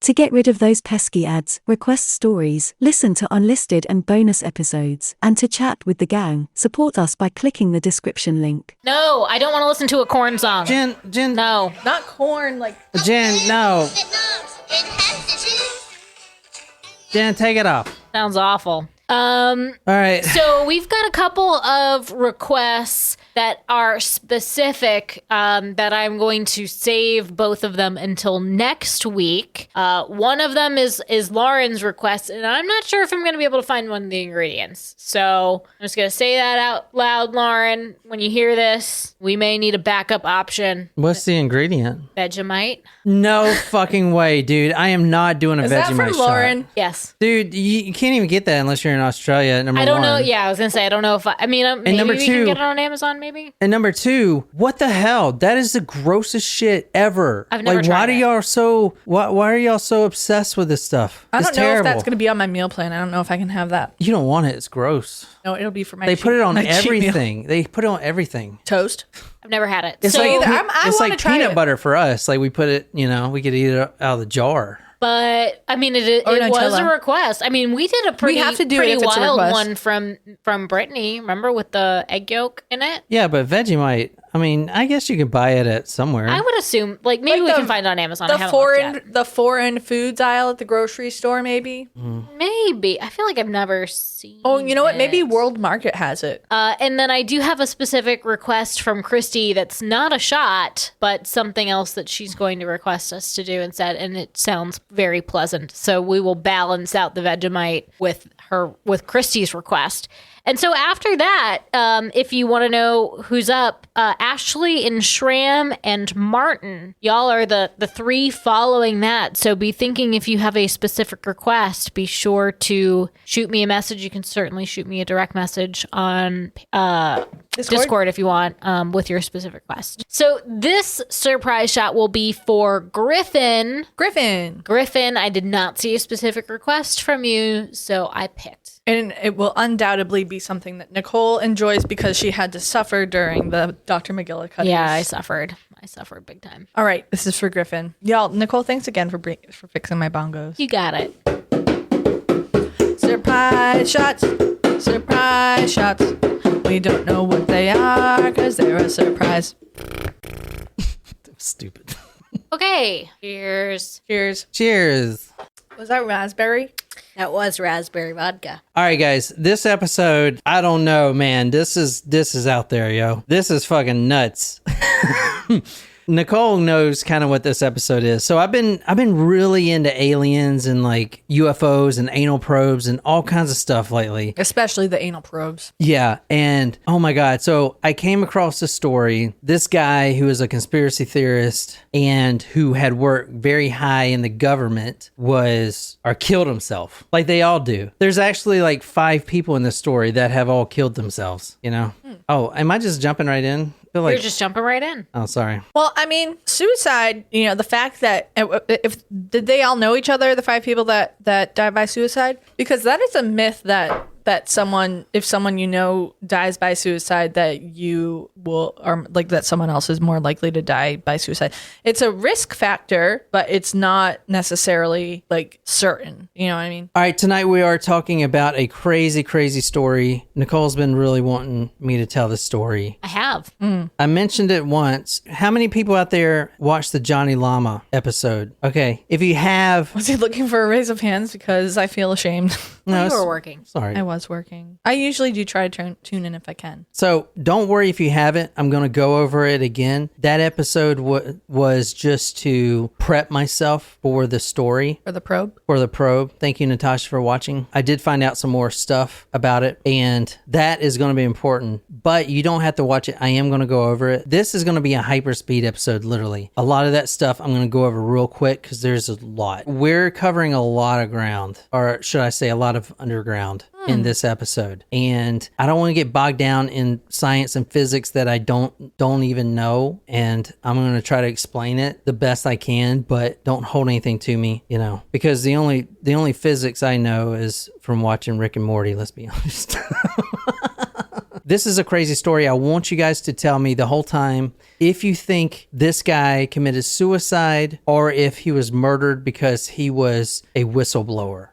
To get rid of those pesky ads, request stories, listen to unlisted and bonus episodes, and to chat with the gang, support us by clicking the description link. No, I don't want to listen to a Korn song. Jen, No. Not corn, like... Jen, no. Jen, take it off. Sounds awful. All right. So we've got a couple of requests that are specific that I'm going to save both of them until next week. One of them is Lauren's request, and I'm not sure if I'm going to be able to find one of the ingredients. So I'm just going to say that out loud, Lauren. When you hear this, we may need a backup option. What's the ingredient? Vegemite. No fucking way, dude. I am not doing a Is Vegemite that from shot. Lauren? Yes. Dude, you can't even get that unless you're in Australia. Number I don't one. know. Yeah, I was going to say, I don't know if maybe number we two- can get it on Amazon, maybe? And number two, what the hell? That is the grossest shit ever. I've never like, tried why it. why are y'all so obsessed with this stuff? I It's don't know terrible. if that's going to be on my meal plan. I don't know if I can have that. You don't want it. It's gross. No, it'll be for my They put it on my cheat meal. everything. They put it on everything. Toast. I've never had it. It's So- like I it's wanna like try peanut it. butter for us. Like we put it, we could eat it out of the jar. But I mean, it Or was a Nutella. request. I mean, we did a pretty, have to do it pretty if it's a wild request. one from Brittany. Remember with the egg yolk in it? Yeah, but Vegemite. I mean, I guess you could buy it at somewhere. I would assume, like maybe Like we can find it on Amazon. I The haven't looked yet. foreign foods aisle at the grocery store, maybe. Maybe. I feel like I've never seen. Oh, you know what? Maybe it. World Market has it. And then I do have a specific request from Christy that's not a shot, but something else that she's going to request us to do instead, and it sounds very pleasant. So we will balance out the Vegemite with Christy's request. And so after that, if you want to know who's up, Ashley and Shram and Martin, y'all are the three following that. So be thinking if you have a specific request, be sure to shoot me a message. You can certainly shoot me a direct message on Discord if you want, with your specific request. So this surprise shot will be for Griffin. Griffin, I did not see a specific request from you, so I picked. And it will undoubtedly be something that Nicole enjoys because she had to suffer during the Dr. McGillicuddy. Yeah, I suffered big time. All right, this is for Griffin. Y'all, Nicole, thanks again for fixing my bongos. You got it. Surprise shots. Surprise shots. We don't know what they are because they're a surprise. Stupid. Okay, cheers. Cheers. Was that raspberry? That was raspberry vodka. All right, guys. This episode, I don't know, man. This is out there, yo. This is fucking nuts. Nicole knows kind of what this episode is. So I've been really into aliens and like UFOs and anal probes and all kinds of stuff lately. Especially the anal probes. Yeah, and oh my God. So I came across this story. This guy who is a conspiracy theorist and who had worked very high in the government killed himself. Like they all do. There's actually like 5 people in this story that have all killed themselves, Oh, am I just jumping right in? I feel like, You're just jumping right in. oh, sorry. Well, I mean, suicide, the fact that did they all know each other, the 5 people that died by suicide? Because that is a myth that if someone dies by suicide, that you will, or like that someone else is more likely to die by suicide. It's a risk factor, but it's not necessarily like certain. You know what I mean? All right, tonight we are talking about a crazy, crazy story. Nicole's been really wanting me to tell this story. I have. I mentioned it once. How many people out there watched the Johnny Llama episode? Okay, if you have... Was he looking for a raise of hands? Because I feel ashamed. No, You it's- were working. Sorry. I was working. I usually do try to tune in if I can. So don't worry if you haven't. I'm going to go over it again. That episode was just to prep myself for the story. For the probe? For the probe. Thank you, Natasha, for watching. I did find out some more stuff about it, and that is going to be important. But you don't have to watch it. I am going to go over it. This is going to be a hyperspeed episode, literally. A lot of that stuff I'm going to go over real quick because there's a lot. We're covering a lot of ground, or should I say a lot of underground in this episode. And I don't want to get bogged down in science and physics that I don't even know. And I'm going to try to explain it the best I can, but don't hold anything to me, because the only physics I know is from watching Rick and Morty, let's be honest. This is a crazy story. I want you guys to tell me the whole time if you think this guy committed suicide or if he was murdered because he was a whistleblower.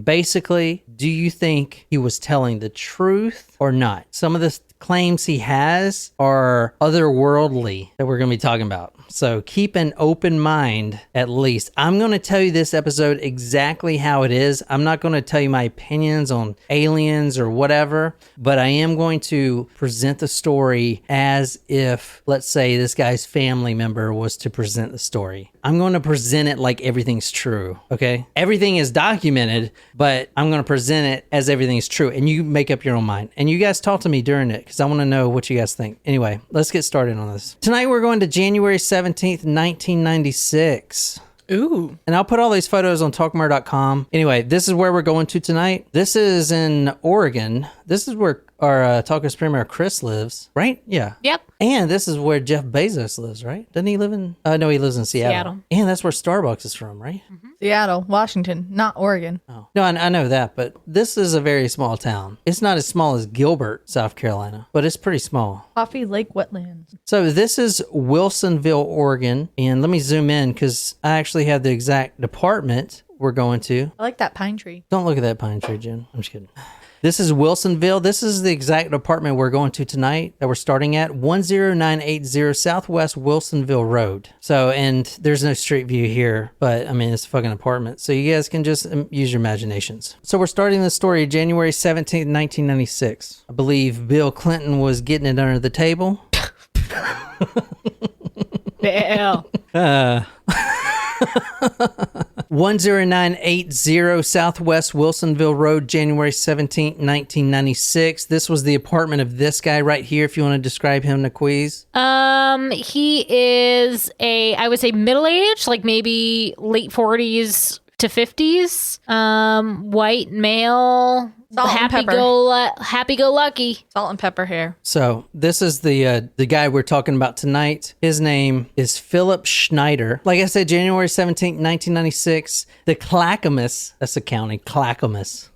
Basically, do you think he was telling the truth or not? Some of the claims he has are otherworldly that we're going to be talking about. So keep an open mind, at least. I'm going to tell you this episode exactly how it is. I'm not going to tell you my opinions on aliens or whatever, but I am going to present the story as if, let's say, this guy's family member was to present the story. I'm going to present it like everything's true, okay? Everything is documented, but I'm going to present it as everything's true, and you make up your own mind. And you guys talk to me during it, because I want to know what you guys think. Anyway, let's get started on this. Tonight, we're going to January 17th, 1996. Ooh. And I'll put all these photos on talkmurder.com. Anyway, this is where we're going to tonight. This is in Oregon. This is where our Talkers Premier Chris lives, right? Yeah. Yep. And this is where Jeff Bezos lives, right? Doesn't he live in? No, he lives in Seattle. And that's where Starbucks is from, right? Mm-hmm. Seattle, Washington, not Oregon. Oh. No, I know that, but this is a very small town. It's not as small as Gilbert, South Carolina, but it's pretty small. Coffee Lake Wetlands. So this is Wilsonville, Oregon. And let me zoom in because I actually have the exact department we're going to. I like that pine tree. Don't look at that pine tree, Jen. I'm just kidding. This is Wilsonville. This is the exact apartment we're going to tonight that we're starting at 10980 Southwest Wilsonville Road. So, and there's no street view here, but I mean, it's a fucking apartment. So you guys can just use your imaginations. So we're starting the story January 17th, 1996. I believe Bill Clinton was getting it under the table. Yeah. 10980 Southwest Wilsonville Road, January 17th, 1996. This was the apartment of this guy right here, if you want to describe him, Naquiz. He is I would say middle-aged, like maybe late 40s to 50s. White male, happy-go-lucky. Salt and pepper hair. So this is the guy we're talking about tonight. His name is Philip Schneider. Like I said, January 17th, 1996, the Clackamas, that's the county, Clackamas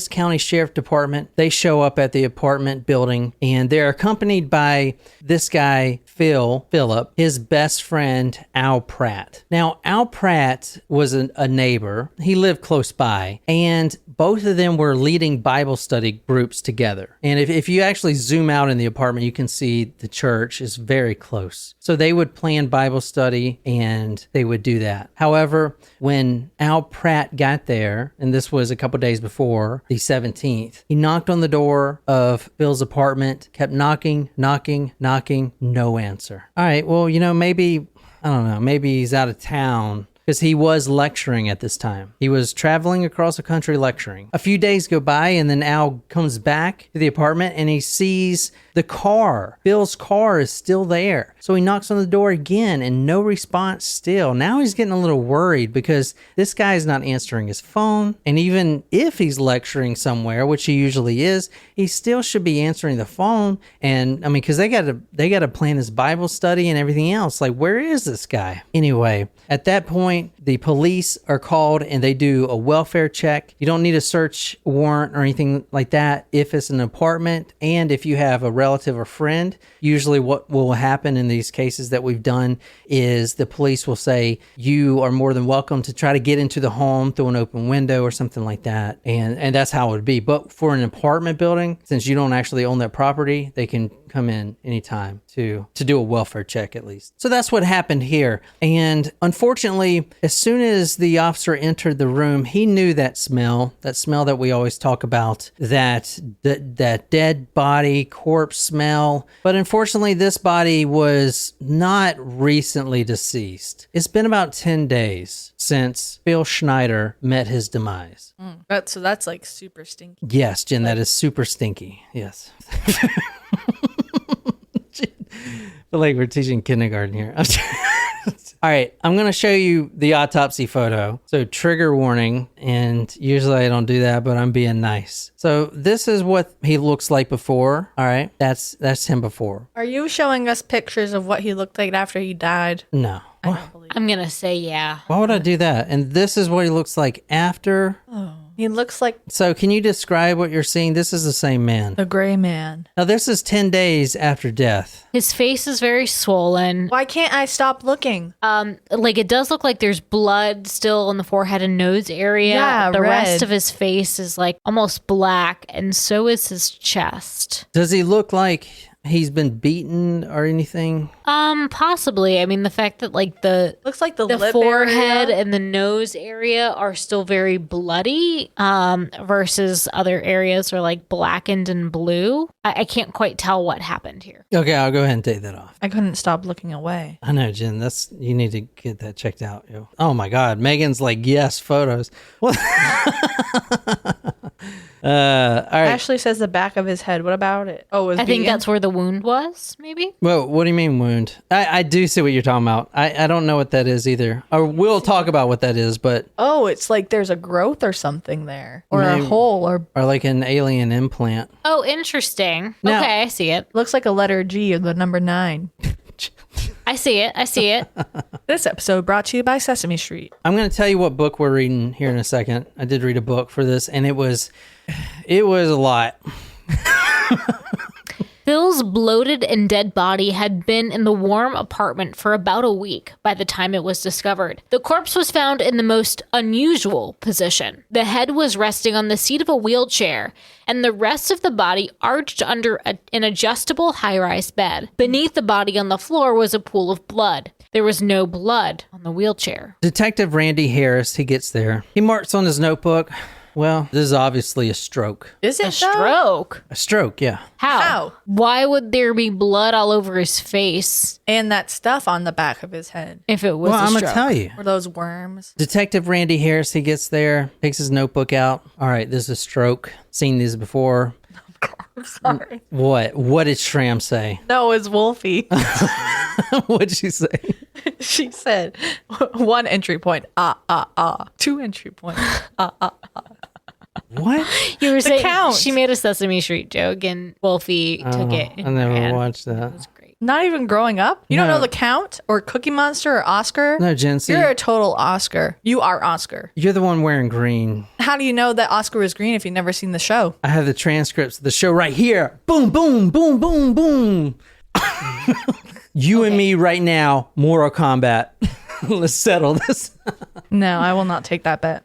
County Sheriff Department, they show up at the apartment building, and they're accompanied by this guy, Philip, his best friend, Al Pratt. Now, Al Pratt was a neighbor. He lived close by, and both of them were leading Bible study groups together. And if you actually zoom out in the apartment, you can see the church is very close. So they would plan Bible study and they would do that. However, when Al Pratt got there, and this was a couple days before the 17th, he knocked on the door of Phil's apartment, kept knocking, no answer. All right, well, maybe, I don't know, maybe he's out of town. Because he was lecturing at this time. He was traveling across the country lecturing. A few days go by, and then Al comes back to the apartment and he sees the car. Phil's car is still there. So he knocks on the door again and no response still. Now he's getting a little worried because this guy is not answering his phone. And even if he's lecturing somewhere, which he usually is, he still should be answering the phone. And I mean, because they got to plan his Bible study and everything else. Like, where is this guy? Anyway, at that point, the police are called and they do a welfare check. You don't need a search warrant or anything like that if it's an apartment and if you have a relative or friend. Usually what will happen in these cases that we've done is the police will say, you are more than welcome to try to get into the home through an open window or something like that. And that's how it would be. But for an apartment building, since you don't actually own that property, they can come in anytime to do a welfare check at least. So that's what happened here. And unfortunately, as soon as the officer entered the room, he knew that smell that we always talk about, that dead body, corpse smell. But unfortunately, this body was not recently deceased. It's been about 10 days since Phil Schneider met his demise. So that's like super stinky. Yes, Jen, that is super stinky. Yes. I feel like we're teaching kindergarten here. All right, I'm going to show you the autopsy photo. So trigger warning, and usually I don't do that, but I'm being nice. So this is what he looks like before. All right, that's him before. Are you showing us pictures of what he looked like after he died? No. I don't believe I'm going to say yeah. Why would I do that? And this is what he looks like after. Oh. He looks like So can you describe what you're seeing? This is the same man. a gray man. Now, this is 10 days after death. His face is very swollen. Why can't I stop looking? Like it does look like there's blood still in the forehead and nose area. Yeah, the red. rest of his face is like almost black, and so is his chest. Does he look like he's been beaten or anything? Possibly. I mean, the fact that like the Looks like the lip forehead area. and the nose area are still very bloody, versus other areas are like blackened and blue. I can't quite tell what happened here. Okay, I'll go ahead and take that off. I couldn't stop looking away. I know, Jen. You need to get that checked out. Yo. Oh my God, Megan's like, yes, photos. What? All right. Ashley says the back of his head. What about it? Oh, it was I think beaten? that's where the wound was, maybe. Well, what do you mean wound? I do see what you're talking about. I don't know what that is either. Or we'll talk about what that is, but Oh, it's like there's a growth or something there, or Maybe. a hole, or or like an alien implant. Oh, interesting. Now- Okay, I see it. looks like a letter G or the number 9. I see it. I see it. This episode brought to you by Sesame Street. I'm going to tell you what book we're reading here in a second. I did read a book for this, and it was a lot. Phil's bloated and dead body had been in the warm apartment for about a week by the time it was discovered. The corpse was found in the most unusual position. The head was resting on the seat of a wheelchair, and the rest of the body arched under an adjustable high-rise bed. Beneath the body on the floor was a pool of blood. There was no blood on the wheelchair. Detective Randy Harris, he gets there. He marks on his notebook, well, this is obviously a stroke. Is it A stroke? A stroke, yeah. How? Why would there be blood all over his face And that stuff on the back of his head. if it was Well, a I'm stroke? going to tell you. Or those worms. Detective Randy Harris, he gets there, takes his notebook out. All right, this is a stroke. Seen these before. I'm sorry. What? What did Shram say? No, it's Wolfie. What'd she say? She said 1 entry point. 2 entry points. What? You were saying count. she made a Sesame Street joke and Wolfie took it. I never and watched that. It was great. Not even growing up? You don't No. know the Count or Cookie Monster or Oscar? No, Jen, see, You're a total Oscar. You are Oscar. you're the one wearing green. How do you know that Oscar was green if you've never seen the show? I have the transcripts of the show right here. Boom, boom, boom, boom, boom. You and me right now, Mortal Kombat. Let's settle this. No, I will not take that bet.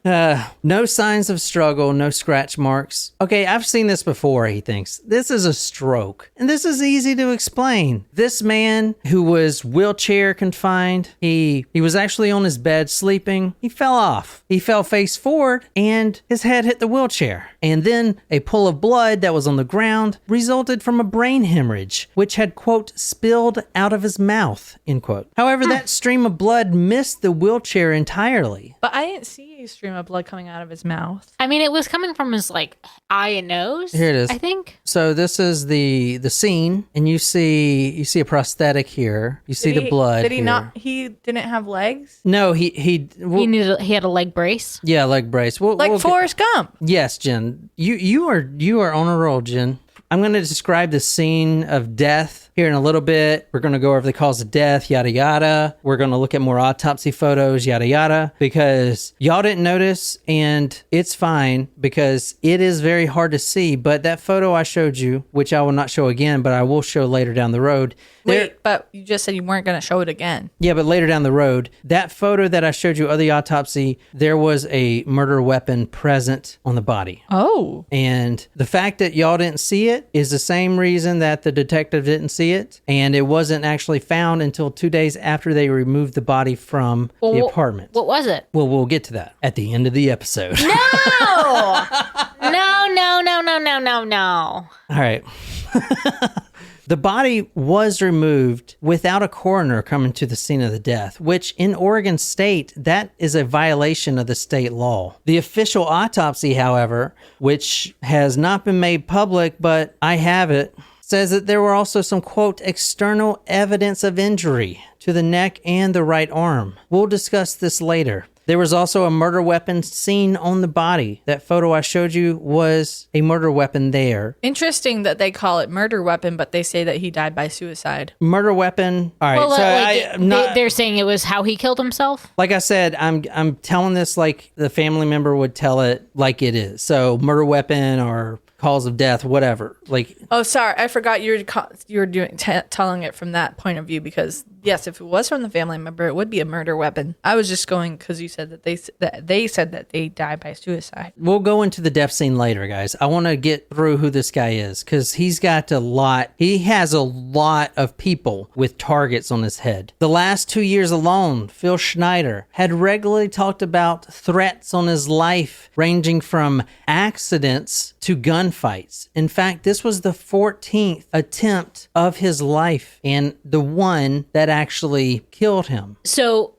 No signs of struggle, no scratch marks. Okay, I've seen this before, he thinks. This is a stroke. And this is easy to explain. This man who was wheelchair confined, he was actually on his bed sleeping. He fell off. He fell face forward and his head hit the wheelchair. And then a pool of blood that was on the ground resulted from a brain hemorrhage, which had, quote, spilled out of his mouth, end quote. However, that stream of blood missed the wheelchair entirely. But I didn't see a stream of blood coming out of his mouth. I mean, it was coming from his like eye and nose. Here it is. I think. So this is the scene, and you see a prosthetic here. You see the blood. Did he here. not? He didn't have legs? No, he He had a leg brace. yeah, leg brace. Like We'll Forrest Gump. yes, Jen. You are on a roll, Jen. I'm going to describe the scene of death here in a little bit. We're going to go over the cause of death, yada, yada. We're going to look at more autopsy photos, yada, yada, because y'all didn't notice, and it's fine because it is very hard to see. But that photo I showed you, which I will not show again, but I will show later down the road. Wait, but you just said you weren't going to show it again. Yeah, but later down the road, that photo that I showed you of the autopsy, there was a murder weapon present on the body. Oh. And the fact that y'all didn't see it is the same reason that the detective didn't see it. And it wasn't actually found until 2 days after they removed the body from the apartment. What was it? Well, we'll get to that at the end of the episode. No! No. All right. The body was removed without a coroner coming to the scene of the death, which in Oregon state, that is a violation of the state law. The official autopsy, however, which has not been made public, but I have it, says that there were also some, quote, external evidence of injury to the neck and the right arm. We'll discuss this later. There was also a murder weapon seen on the body. That photo I showed you was a murder weapon there. Interesting that they call it murder weapon, but they say that he died by suicide. Murder weapon. All right. Well, So they're saying it was how he killed himself. like I said, I'm telling this like the family member would tell it like it is. So murder weapon or cause of death, whatever. Like, Oh, sorry, I forgot you were telling it from that point of view, because yes, if it was from the family member, it would be a murder weapon. I was just going because you said that they said that they died by suicide. we'll go into the death scene later, guys. I want to get through who this guy is because he has a lot of people with targets on his head. The last 2 years alone, Phil Schneider had regularly talked about threats on his life, ranging from accidents to gunfights. In fact, this was the 14th attempt of his life and the one that actually killed him. So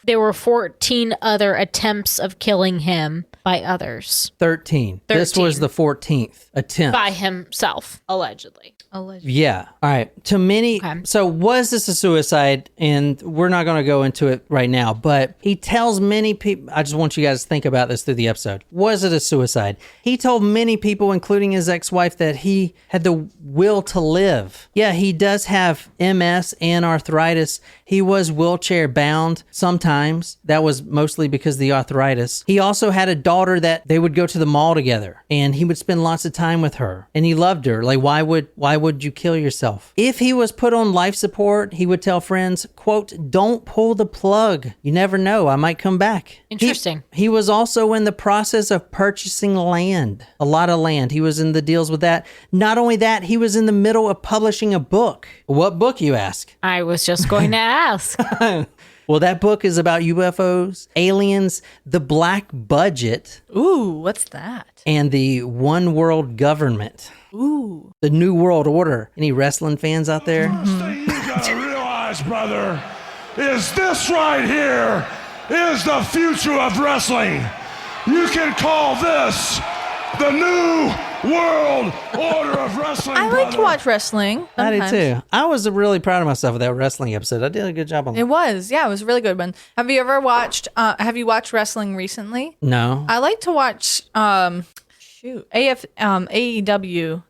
there were 14 other attempts of killing him by others. 13. This was the 14th attempt. By himself, allegedly. Yeah. All right. To many. Okay. So was this a suicide? And we're not going to go into it right now, but he tells many people, I just want you guys to think about this through the episode. Was it a suicide? He told many people, including his ex-wife, that he had the will to live. Yeah, he does have MS and arthritis. He was wheelchair bound sometimes. That was mostly because of the arthritis. He also had a daughter that they would go to the mall together and he would spend lots of time with her and he loved her. Like, why would you kill yourself? If he was put on life support, he would tell friends, quote, "Don't pull the plug. You never know. I might come back." Interesting. He was also in the process of purchasing land, a lot of land. He was in the deals with that. Not only that, he was in the middle of publishing a book. What book, you ask? I was just going to ask. Well, that book is about UFOs, aliens, the black budget, Ooh, what's that? and the one world government. Ooh. The New World Order. Any wrestling fans out there? First thing you gotta realize, brother, is this right here is the future of wrestling. You can call this the New World Order of Wrestling. I like to watch wrestling. I did sometimes. too. I was really proud of myself with that wrestling episode. I did a good job on that. It was, yeah, it was a really good one. Have you ever watched? Have you watched wrestling recently? No. I like to watch. AEW.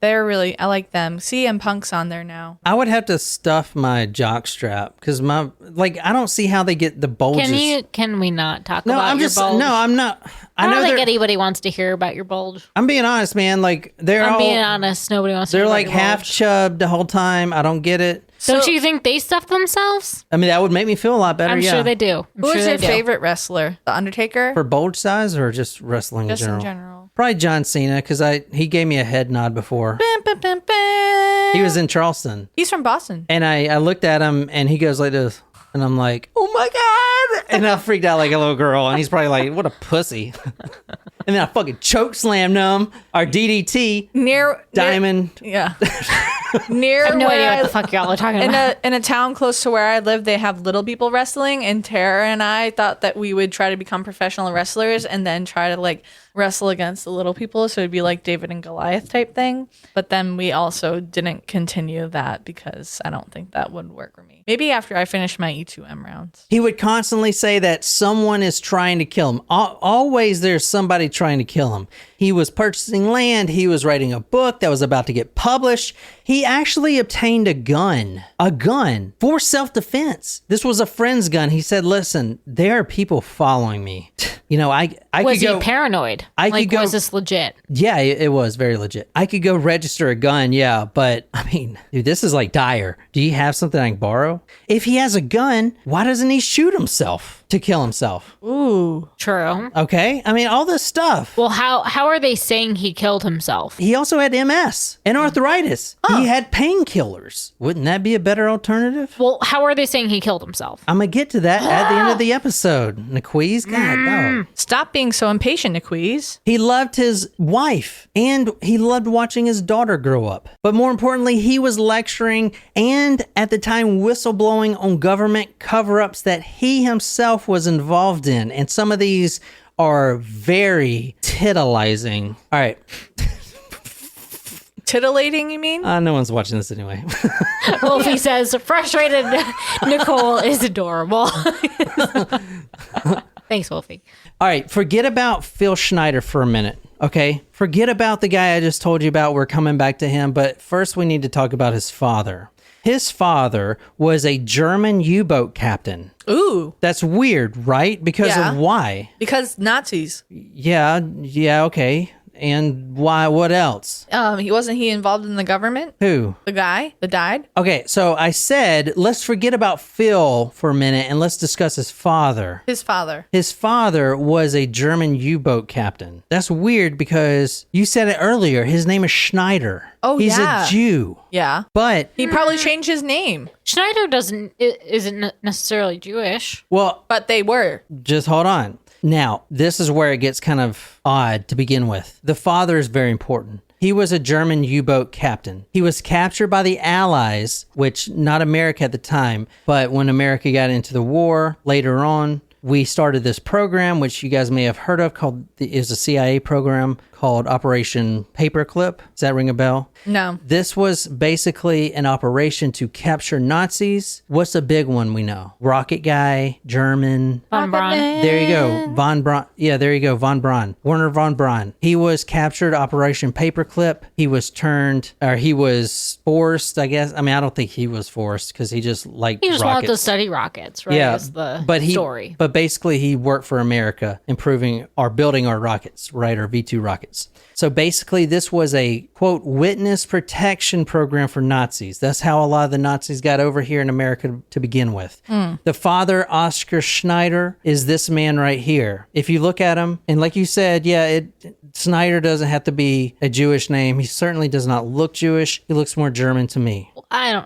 I like them. CM Punk's on there now. I would have to stuff my jock strap because I don't see how they get the bulges. Can we not talk No, about I'm your just bulge? no, I'm not. I don't think they're- anybody wants to hear about your bulge. I'm being honest, man. Like I'm being honest. Nobody wants to They're hear like about your half bulge. chubbed the whole time. I don't get it. Don't So- you think they stuff themselves? I mean, that would make me feel a lot better. I'm yeah. sure they do. I'm Who's sure your they do. favorite wrestler? The Undertaker? For bulge size or just wrestling Just in general? in general. Probably John Cena because he gave me a head nod before. Bam, bam, bam, bam. He was in Charleston. He's from Boston. And I looked at him and he goes like this. And I'm like, oh my God. And I freaked out like a little girl. And he's probably like, what a pussy. And then I fucking choke slammed him. Our DDT. Diamond. Yeah. Near I have no where idea what the fuck y'all are talking in about. a town close to where I live, they have little people wrestling, and Tara and I thought that we would try to become professional wrestlers and then try to like wrestle against the little people, so it'd be like David and Goliath type thing. But then we also didn't continue that because I don't think that would work for me. Maybe after I finish my E2M rounds. He would constantly say that someone is trying to kill him. Always there's somebody trying to kill him. He was purchasing land. He was writing a book that was about to get published. He actually obtained a gun for self-defense. This was a friend's gun. He said, listen, there are people following me. You know, I Was could go. he paranoid? I could go- was this legit? Yeah, it was very legit. I could go register a gun, yeah, but I mean, dude, this is like dire. Do you have something I can borrow? If he has a gun, why doesn't he shoot himself to kill himself? Ooh. True. Okay, I mean, all this stuff. Well, how are they saying he killed himself? He also had MS and arthritis. He had painkillers. Wouldn't that be a better alternative? Well, how are they saying he killed himself? I'm gonna get to that at the end of the episode. Naquiz, God, no. Stop being so impatient, Naquiz. He loved his wife and he loved watching his daughter grow up. But more importantly, he was lecturing and at the time whistleblowing on government cover-ups that he himself was involved in. And some of these are very titillizing. All right. tittillating, you mean? No one's watching this anyway. Wolfie says, frustrated Nicole is adorable. Thanks, Wolfie. All right, forget about Phil Schneider for a minute, okay? Forget about the guy I just told you about. We're coming back to him, but first we need to talk about his father. His father was a German U-boat captain. Ooh. That's weird, right? Because of why? Because Nazis. Yeah, okay. And why? What else? He involved in the government? Who? The guy that died? Okay, so I said, let's forget about Phil for a minute and let's discuss his father. His father. His father was a German U-boat captain. That's weird because you said it earlier. His name is Schneider. Oh, He's yeah. a Jew. Yeah. But He probably changed his name. Schneider isn't necessarily Jewish. well, But they were. just hold on. Now, this is where it gets kind of odd to begin with. The father is very important. He was a German U-boat captain. He was captured by the Allies, which not America at the time, but when America got into the war later on, we started this program, which you guys may have heard of, is a CIA program called Operation Paperclip. Does that ring a bell? No. This was basically an operation to capture Nazis. What's a big one we know? Rocket guy, German. Von Braun. There you go. Von Braun. Yeah, there you go. Von Braun. Werner von Braun. He was captured, Operation Paperclip. He was forced, I guess. I mean, I don't think he was forced because he just liked He just rockets. wanted to study rockets, right? Yeah, Is the story. But basically, he worked for America, building our rockets, right? Our V2 rockets. So basically, this was a, quote, witness protection program for Nazis. That's how a lot of the Nazis got over here in America to begin with. The father, Oscar Schneider, is this man right here. If you look at him, and like you said, Schneider doesn't have to be a Jewish name. He certainly does not look Jewish. He looks more German to me. I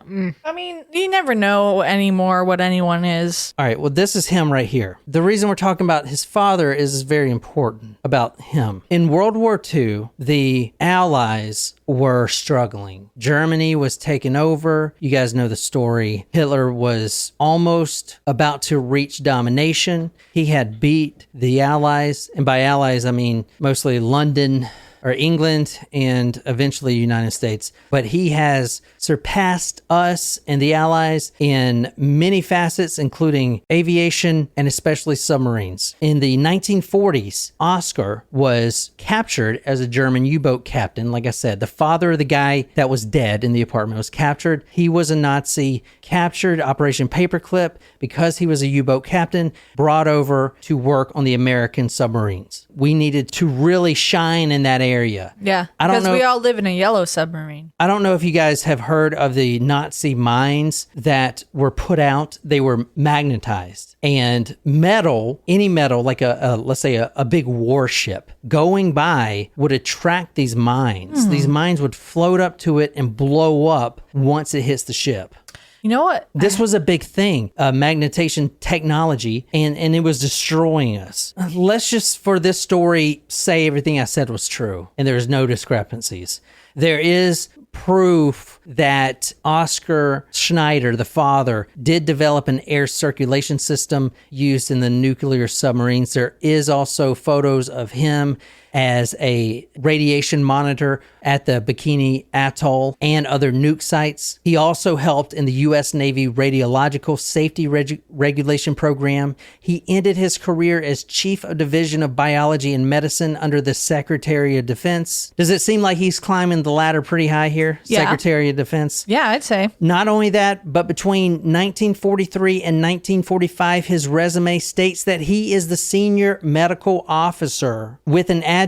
mean, you never know anymore what anyone is. All right, well, this is him right here. The reason we're talking about his father is very important about him. In World War II, the Allies were struggling. Germany was taken over. You guys know the story. Hitler was almost about to reach domination. He had beat the Allies, and by Allies, I mean mostly London, or England, and eventually United States. But he has surpassed us and the Allies in many facets, including aviation and especially submarines. In the 1940s, Oscar was captured as a German U-boat captain. Like I said, the father of the guy that was dead in the apartment was captured. He was a Nazi, captured, Operation Paperclip, because he was a U-boat captain, brought over to work on the American submarines. We needed to really shine in that area. Yeah, I don't because know. we all live in a yellow submarine. I don't know if you guys have heard of the Nazi mines that were put out. They were magnetized, and metal, any metal, like let's say a big warship going by would attract these mines. These mines would float up to it and blow up once it hits the ship. You know what? This was a big thing, magnetation technology, and it was destroying us. Let's just, for this story, say everything I said was true, and there's no discrepancies. There is proof that Oscar Schneider, the father, did develop an air circulation system used in the nuclear submarines. There is also photos of him as a radiation monitor at the Bikini Atoll and other nuke sites. He also helped in the U.S. Navy Radiological Safety Regulation Program. He ended his career as Chief of Division of Biology and Medicine under the Secretary of Defense. Does it seem like he's climbing the ladder pretty high here? Yeah. Secretary of Defense? Yeah, I'd say. Not only that, but between 1943 and 1945, his resume states that he is the senior medical officer with an address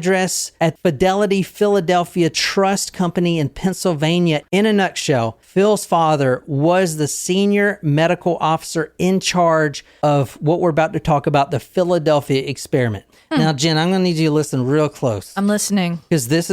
at Fidelity Philadelphia Trust Company in Pennsylvania. In a nutshell, Phil's father was the senior medical officer in charge of what we're about to talk about, the Philadelphia experiment. Now, Jen, I'm going to need you to listen real close. I'm listening. Because this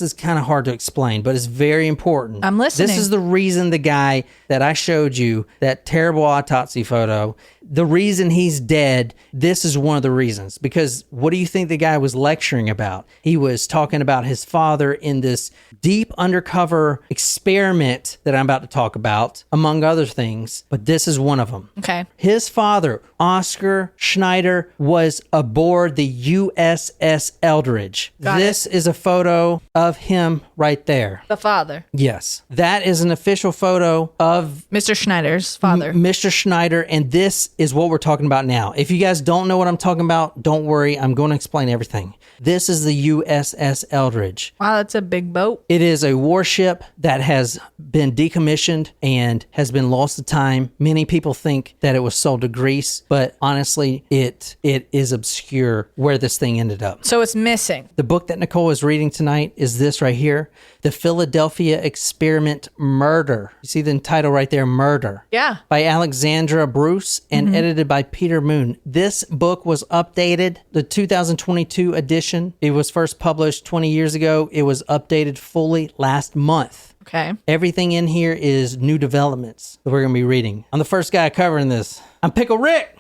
is kind of hard to explain, but it's very important. I'm listening. This is the reason the guy that I showed you, that terrible autopsy photo, the reason he's dead, this is one of the reasons. Because what do you think the guy was lecturing about? He was talking about his father in this deep undercover experiment that I'm about to talk about, among other things. But this is one of them. Okay. His father, Oscar Schneider, was aboard the USS Eldridge. This is a photo of him right there. The father. Yes. That is an official photo of Mr. Schneider's father. Mr. Schneider, and this is what we're talking about now. If you guys don't know what I'm talking about, don't worry. I'm going to explain everything. This is the USS Eldridge. Wow, that's a big boat. It is a warship that has been decommissioned and has been lost to time. Many people think that it was sold to Greece, but honestly, it is obscure where this thing ended up. So it's missing. The book that Nicole is reading tonight is this right here, The Philadelphia Experiment Murder. You see the title right there, Murder. Yeah. By Alexandra Bruce and edited by Peter Moon. This book was updated, the 2022 edition. It was first published 20 years ago. It was updated fully last month. Okay. Everything in here is new developments that we're going to be reading. I'm the first guy covering this. I'm Pickle Rick.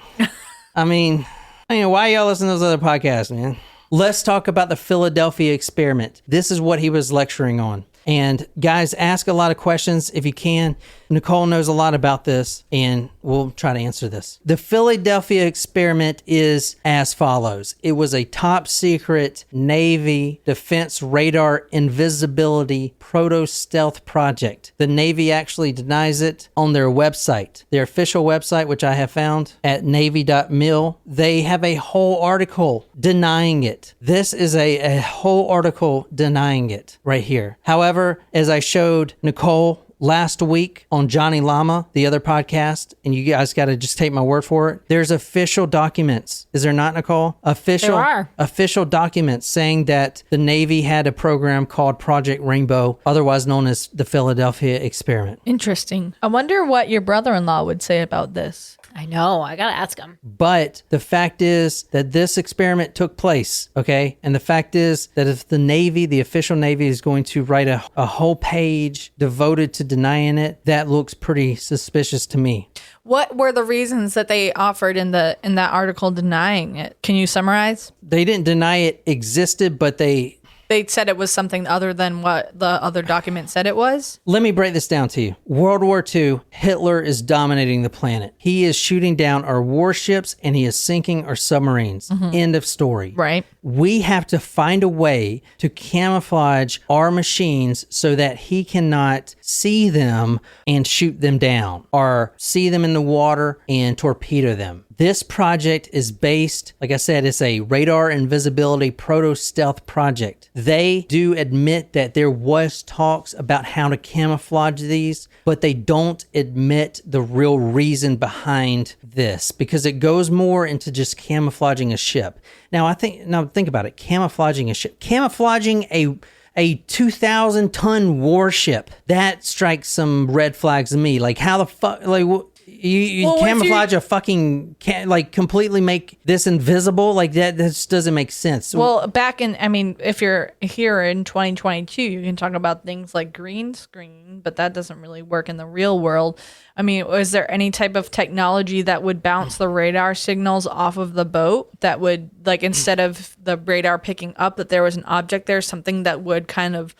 I mean, why y'all listen to those other podcasts, man? Let's talk about the Philadelphia experiment. This is what he was lecturing on. And guys, ask a lot of questions if you can. Nicole knows a lot about this, and we'll try to answer this. The Philadelphia experiment is as follows. It was a top secret Navy defense radar invisibility proto-stealth project. The Navy actually denies it on their website. Their official website, which I have found at navy.mil, they have a whole article denying it. This is a whole article denying it right here. However, as I showed Nicole last week on Johnny Llama, the other podcast, and you guys got to just take my word for it, there's official documents. Is there not, Nicole? There are. Official documents saying that the Navy had a program called Project Rainbow, otherwise known as the Philadelphia Experiment. Interesting. I wonder what your brother-in-law would say about this. I know. I got to ask him. But the fact is that this experiment took place, okay? And the fact is that if the Navy, the official Navy, is going to write a whole page devoted to denying it, that looks pretty suspicious to me. What were the reasons that they offered in that article denying it? Can you summarize? They didn't deny it existed, but they said it was something other than what the other document said it was? Let me break this down to you. World War II, Hitler is dominating the planet. He is shooting down our warships and he is sinking our submarines. End of story. Right. We have to find a way to camouflage our machines so that he cannot see them and shoot them down, or see them in the water and torpedo them. This project is based, like I said, it's a radar invisibility proto-stealth project. They do admit that there was talks about how to camouflage these, but they don't admit the real reason behind this, because it goes more into just camouflaging a ship. Now think about it, camouflaging a ship. Camouflaging a 2,000-ton warship, that strikes some red flags to me. Like, how the fuck, like, you camouflage a fucking, completely make this invisible? Like, that just doesn't make sense. Well, if you're here in 2022, you can talk about things like green screen, but that doesn't really work in the real world. I mean, is there any type of technology that would bounce the radar signals off of the boat that would, like, instead of the radar picking up that there was an object there, something that would kind of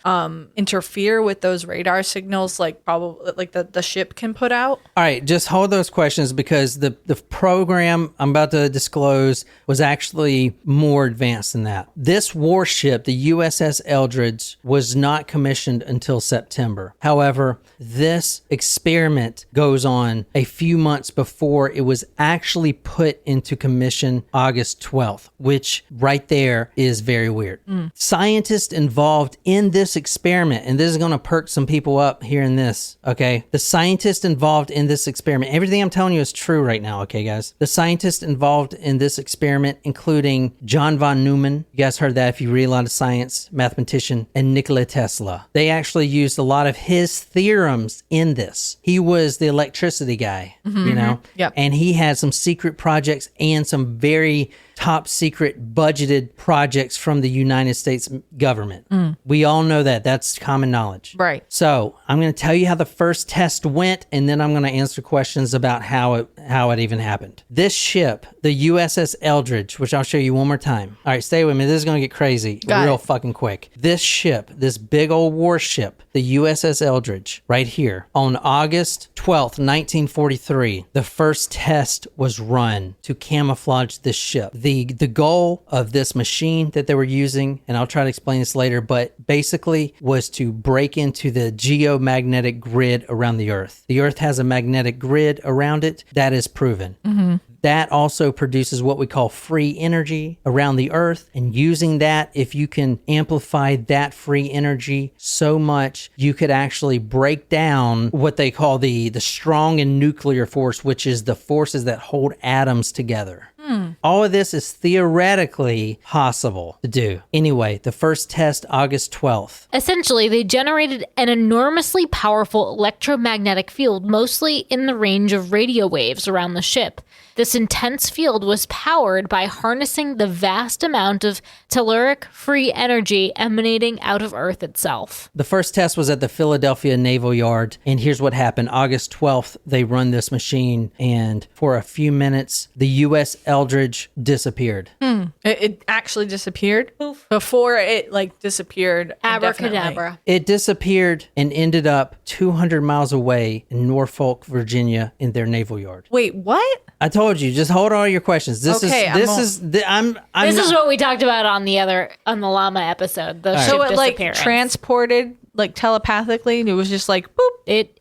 interfere with those radar signals, like probably like the ship can put out? All right, just hold those questions, because the program I'm about to disclose was actually more advanced than that. This warship, the USS Eldridge, was not commissioned until September. However, this experiment goes on a few months before it was actually put into commission August 12th, which right there is very weird. Scientists involved in this experiment, and this is going to perk some people up hearing this, okay? The scientists involved in this experiment, everything I'm telling you is true right now, okay, guys? The scientists involved in this experiment, including John von Neumann, you guys heard that if you read a lot of science, mathematician, and Nikola Tesla. They actually used a lot of his theorems in this. He was the electricity guy, you know? Yep. And he had some secret projects and some very top secret budgeted projects from the United States government. We all know that. That's common knowledge. Right. So I'm going to tell you how the first test went, and then I'm going to answer questions about how it even happened. This ship, the USS Eldridge, which I'll show you one more time. All right, stay with me. This is going to get crazy real fucking quick. This ship, this big old warship, the USS Eldridge, right here, on August 12th, 1943, the first test was run to camouflage this ship. The goal of this machine that they were using, and I'll try to explain this later, but basically was to break into the geomagnetic grid around the Earth. The Earth has a magnetic grid around it. That is proven. That also produces what we call free energy around the Earth. And using that, if you can amplify that free energy so much, you could actually break down what they call the strong and nuclear force, which is the forces that hold atoms together. All of this is theoretically possible to do. Anyway, the first test, August 12th. Essentially, they generated an enormously powerful electromagnetic field, mostly in the range of radio waves around the ship. This intense field was powered by harnessing the vast amount of telluric free energy emanating out of Earth itself. The first test was at the Philadelphia Naval Yard, and here's what happened. August 12th, they run this machine, and for a few minutes, the U.S. Eldridge disappeared. It actually disappeared before it disappeared. Abracadabra. It disappeared and ended up 200 miles away in Norfolk, Virginia, in their naval yard. Wait, what? I told you, just hold all your questions. This is what we talked about on the llama episode. The ship So it disappearance. transported telepathically, and it was just like boop. It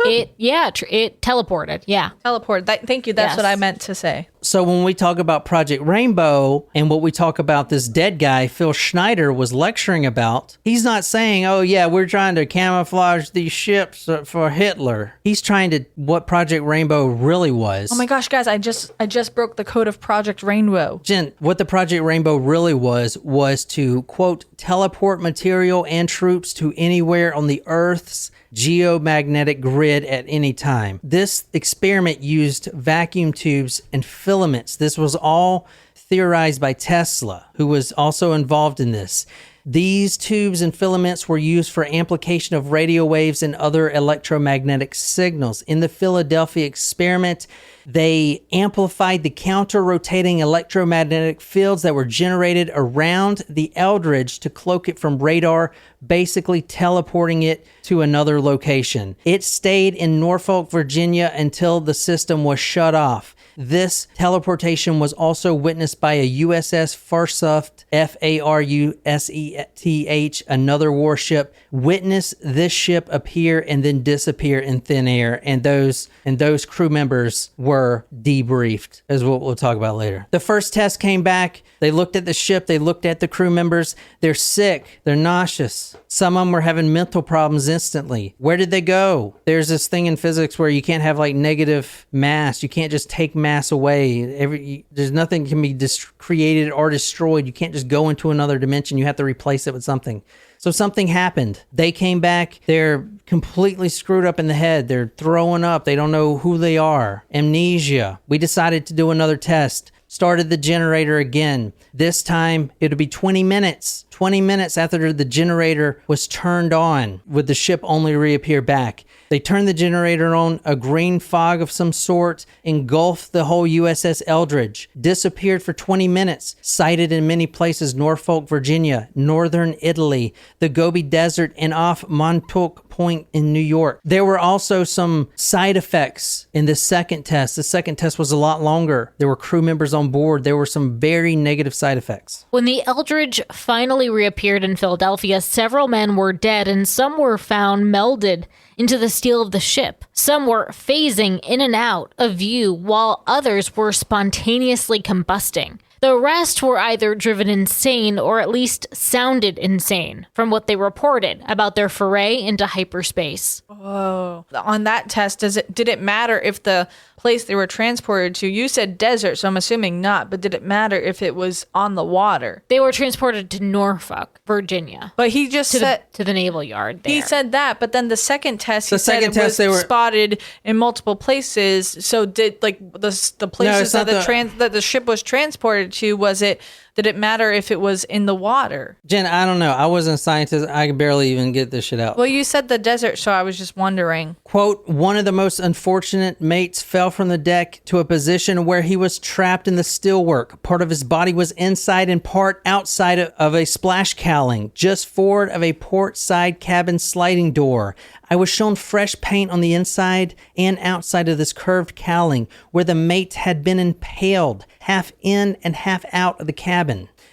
teleported. Yeah. Teleport. Thank you. That's Yes. what I meant to say. So when we talk about Project Rainbow and what we talk about this dead guy, Phil Schneider, was lecturing about, he's not saying, oh yeah, we're trying to camouflage these ships for Hitler. He's trying to, what Project Rainbow really was. Oh my gosh, guys, I just broke the code of Project Rainbow. Jen, what the Project Rainbow really was to, quote, teleport material and troops to anywhere on the Earth's geomagnetic grid at any time. This experiment used vacuum tubes and filaments. This was all theorized by Tesla, who was also involved in this. These tubes and filaments were used for amplification of radio waves and other electromagnetic signals. In the Philadelphia experiment, they amplified the counter-rotating electromagnetic fields that were generated around the Eldridge to cloak it from radar, basically teleporting it to another location. It stayed in Norfolk, Virginia until the system was shut off. This teleportation was also witnessed by a USS Farseth, Farseth, another warship. Witnessed this ship appear and then disappear in thin air, and those crew members were debriefed, as what we'll talk about later. The first test came back. They looked at the ship. They looked at the crew members. They're sick. They're nauseous. Some of them were having mental problems instantly. Where did they go? There's this thing in physics where you can't have negative mass. You can't just take mass away. There's nothing can be created or destroyed. You can't just go into another dimension. You have to replace it with something. So something happened. They came back. They're completely screwed up in the head. They're throwing up. They don't know who they are. Amnesia. We decided to do another test. Started the generator again. This time, it'll be 20 minutes. 20 minutes after the generator was turned on, would the ship only reappear back. They turned the generator on. A green fog of some sort engulfed the whole USS Eldridge. Disappeared for 20 minutes. Sighted in many places: Norfolk, Virginia, northern Italy, the Gobi Desert, and off Montauk Point in New York. There were also some side effects in the second test. The second test was a lot longer. There were crew members on board. There were some very negative side effects. When the Eldridge finally reappeared in Philadelphia, several men were dead and some were found melded into the steel of the ship. Some were phasing in and out of view, while others were spontaneously combusting. The rest were either driven insane or at least sounded insane from what they reported about their foray into hyperspace. Oh, on that test, did it matter if the place they were transported to, you said desert, so I'm assuming not, but did it matter if it was on the water? They were transported to Norfolk, Virginia. But he just said to the naval yard there. He said that, but then the second test, he said it was spotted in multiple places. So did the places that the ship was transported transported to? Did it matter if it was in the water? Jen, I don't know. I wasn't a scientist. I could barely even get this shit out. Well, you said the desert, so I was just wondering. Quote, one of the most unfortunate mates fell from the deck to a position where he was trapped in the steelwork. Part of his body was inside and part outside of a splash cowling, just forward of a port side cabin sliding door. I was shown fresh paint on the inside and outside of this curved cowling where the mate had been impaled, half in and half out of the cabin.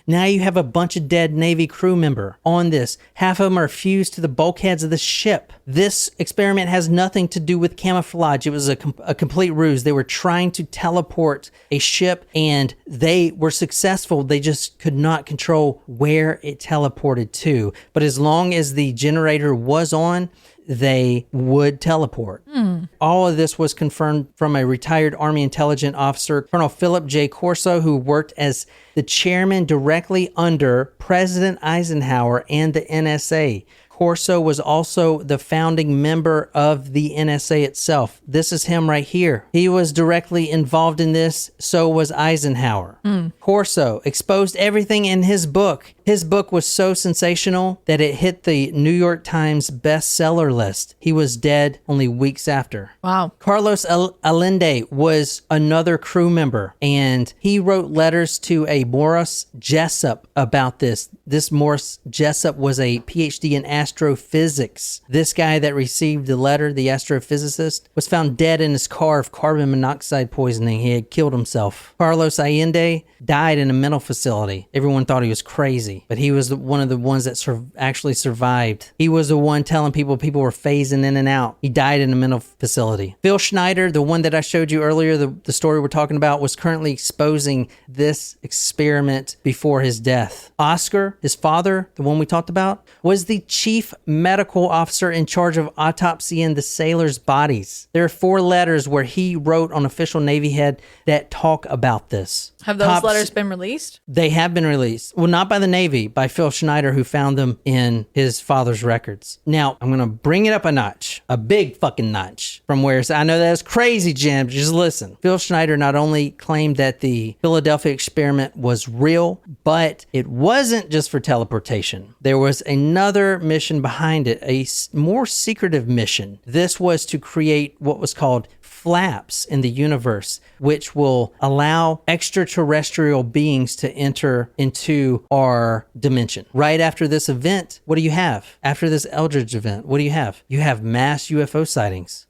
Now you have a bunch of dead Navy crew member on this. Half of them are fused to the bulkheads of the ship. This experiment has nothing to do with camouflage. It was a complete ruse. They were trying to teleport a ship and they were successful. They just could not control where it teleported to. But as long as the generator was on, they would teleport. All of this was confirmed from a retired Army intelligence officer, Colonel Philip J. Corso, who worked as the chairman directly under President Eisenhower and the NSA. Corso was also the founding member of the NSA itself. This is him right here. He was directly involved in this, so was Eisenhower. Corso exposed everything in his book. His book was so sensational that it hit the New York Times bestseller list. He was dead only weeks after. Wow. Carlos Allende was another crew member, and he wrote letters to a Morris Jessup about this. This Morris Jessup was a PhD in astrophysics. This guy that received the letter, the astrophysicist, was found dead in his car of carbon monoxide poisoning. He had killed himself. Carlos Allende died in a mental facility. Everyone thought he was crazy, but he was one of the ones that actually survived. He was the one telling people were phasing in and out. He died in a mental facility. Phil Schneider, the one that I showed you earlier, the story we're talking about, was currently exposing this experiment before his death. Oscar, his father, the one we talked about, was the chief medical officer in charge of autopsying the sailors' bodies. There are 4 letters where he wrote on official Navy head that talk about this. Have those letters been released? They have been released. Well, not by the Navy, by Phil Schneider, who found them in his father's records. Now, I'm going to bring it up a notch, a big fucking notch, from where I know that's crazy, Jim. Just listen. Phil Schneider not only claimed that the Philadelphia experiment was real, but it wasn't just for teleportation. There was another mission behind it, a more secretive mission. This was to create what was called flaps in the universe, which will allow extraterrestrial beings to enter into our dimension. Right after this event, what do you have? After this Eldridge event, what do you have? You have mass UFO sightings.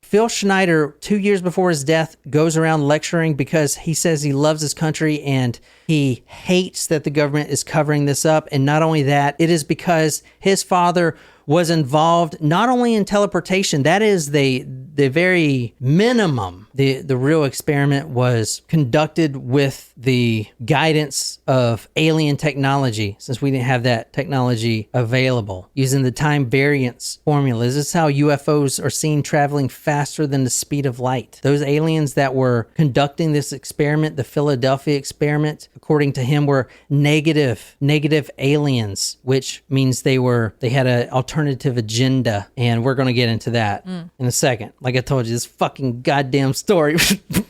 Phil Schneider, 2 years before his death, goes around lecturing because he says he loves his country and he hates that the government is covering this up. And not only that, it is because his father was involved not only in teleportation, that is the very minimum. The real experiment was conducted with the guidance of alien technology, since we didn't have that technology available, using the time variance formulas. This is how UFOs are seen traveling faster than the speed of light. Those aliens that were conducting this experiment, the Philadelphia experiment, according to him, were negative aliens, which means they had an alternative agenda, and we're going to get into that in a second. Like I told you, this fucking goddamn story